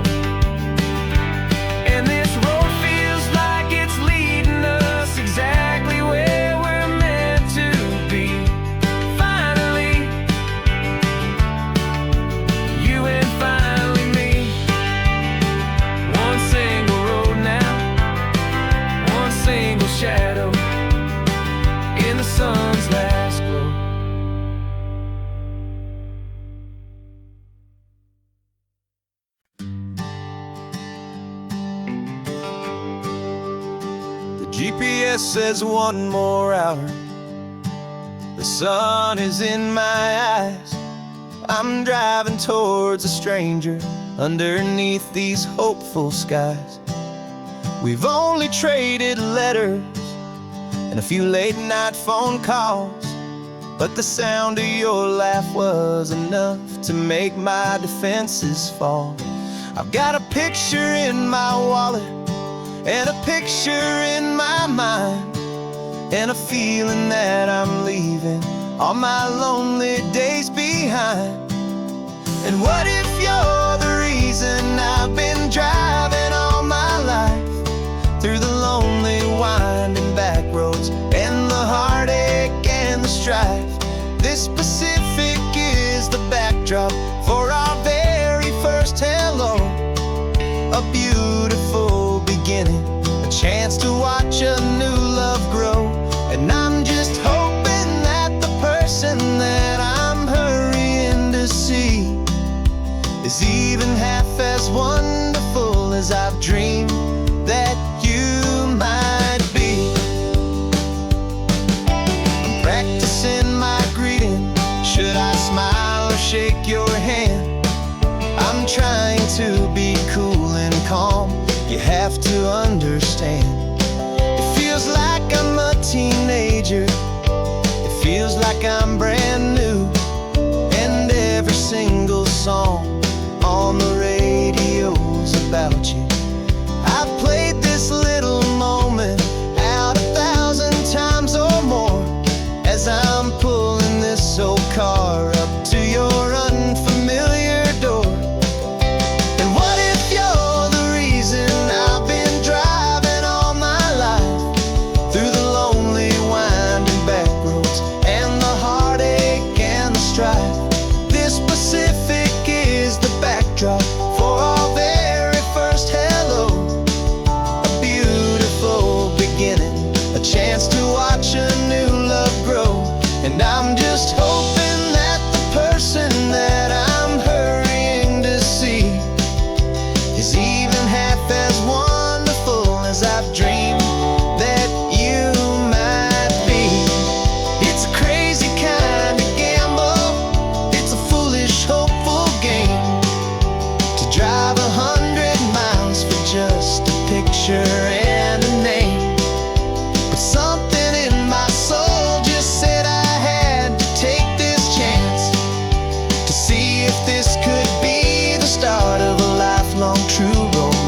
And this road feels like it's leading us exactly where we're meant to be. Finally, you and finally me. One single road now, one single shadow in the sun's last glow. The GPS says one more hour. The sun is in my eyes. I'm driving towards a stranger underneath these hopeful skies. We've only traded letters and a few late night phone calls, but the sound of your laugh was enough to make my defenses fall. I've got a picture in my wallet and a picture in my mind, and a feeling that I'm leaving all my lonely days behind. And what if you're the reason I've been driving all my life, through the lonely winding back roads and the heartache and the strife? This Pacific is the backdrop for our very first hello, a beautiful beginning, a chance to watch a new love grow. And I'm just hoping that the person that I'm hurrying to see is even half as wonderful as I've dreamed that you might be. I'm practicing my greeting. Should I smile or shake your hand? I'm trying to be cool and calm. You have to understand. It feels like I'm a teenager. It feels like I'm brand new. And every single song on the radio's about you. I've played this little moment out 1,000 times or more, as I'm pulling this old car up to your unfamiliar door. And what if you're the reason I've been driving all my life, through the lonely winding back roads and the heartache and the strife? This Pacific is the backdrop for our very first hello, a beautiful beginning, a chance to watch a new love grow. And I'm just hoping that the person that I'm hurrying to see is even half as wonderful as I've dreamed that you might be. It's a crazy kind of gamble, it's a foolish, hopeful game, to drive 100 miles for just a picture and a name. But something in my soul just said I had to take this chance, to see if this could be the start of a lifelong true romance.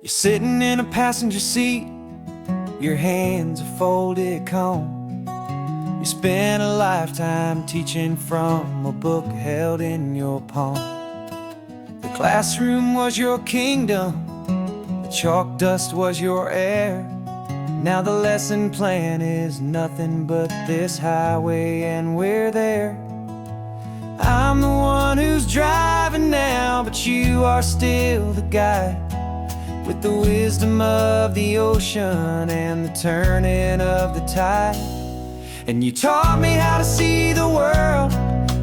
You're sitting in a passenger seat, your hands are folded calm. You spent a lifetime teaching from a book held in your palm. The classroom was your kingdom, the chalk dust was your air. Now the lesson plan is nothing but this highway, and we're there. I'm the one who's driving now, but you are still the guide, with the wisdom of the ocean and the turning of the tide. And you taught me how to see the world,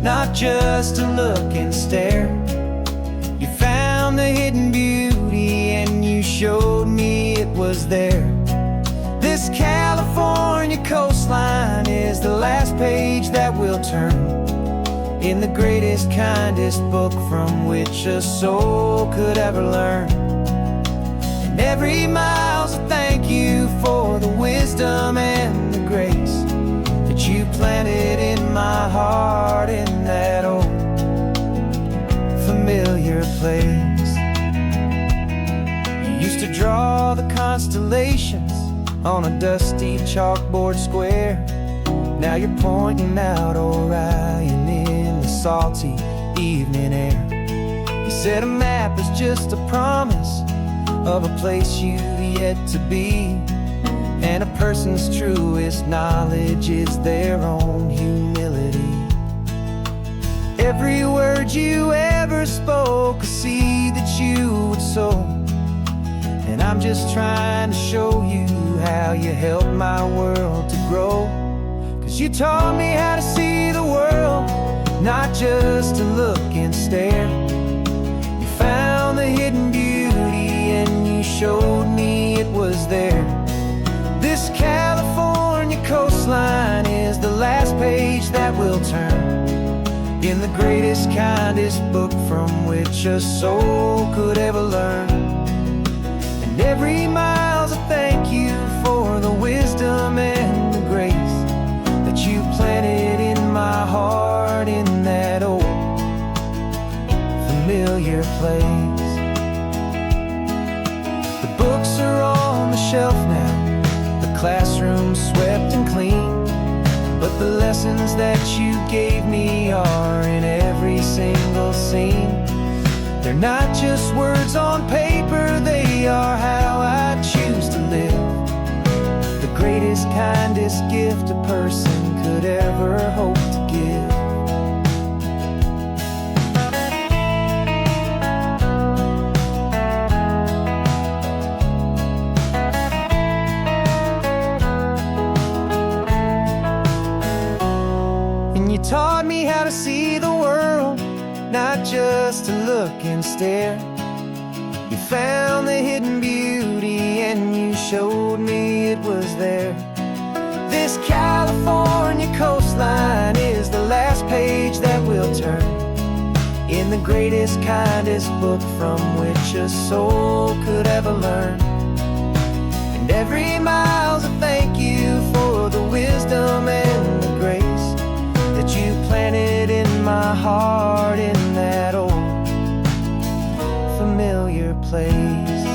not just to look and stare. You found the hidden beauty and you showed me it was there. This California coastline is the last page that we'll turn in the greatest, kindest book from which a soul could ever learn. And every mile's a thank you for the wisdom and the grace that you planted in my heart in that old familiar place. You used to draw the constellations on a dusty chalkboard square. Now you're pointing out Orion in the salty evening air. You said a map is just a promise of a place you've yet to be, and a person's truest knowledge is their own humility. Every word you ever spoke, a seed that you would sow, and I'm just trying to show you how you helped my world to grow. 'Cause you taught me how to see the world, not just to look and stare. You found the hidden beauty and you showed me it was there. This California coastline is the last page that we'll turn in the greatest, kindest book from which a soul could ever learn. And every mile's a thank you for the wisdom and the grace that you planted in my heart in that old familiar place. The books are on the shelf now, the classroom swept and clean, but the lessons that you gave me are in every single scene. They're not just words on paper, they are how I choose to live. The greatest, kindest gift a person could ever hope to give. And you taught me how to see the world, not just to look and stare. You found the hidden beauty and you showed me it was there. This California coastline is the last page that we'll turn in the greatest, kindest book from which a soul could ever learn. And every mile's a thank you for the wisdom and the grace that you planted in my heart in that old familiar place.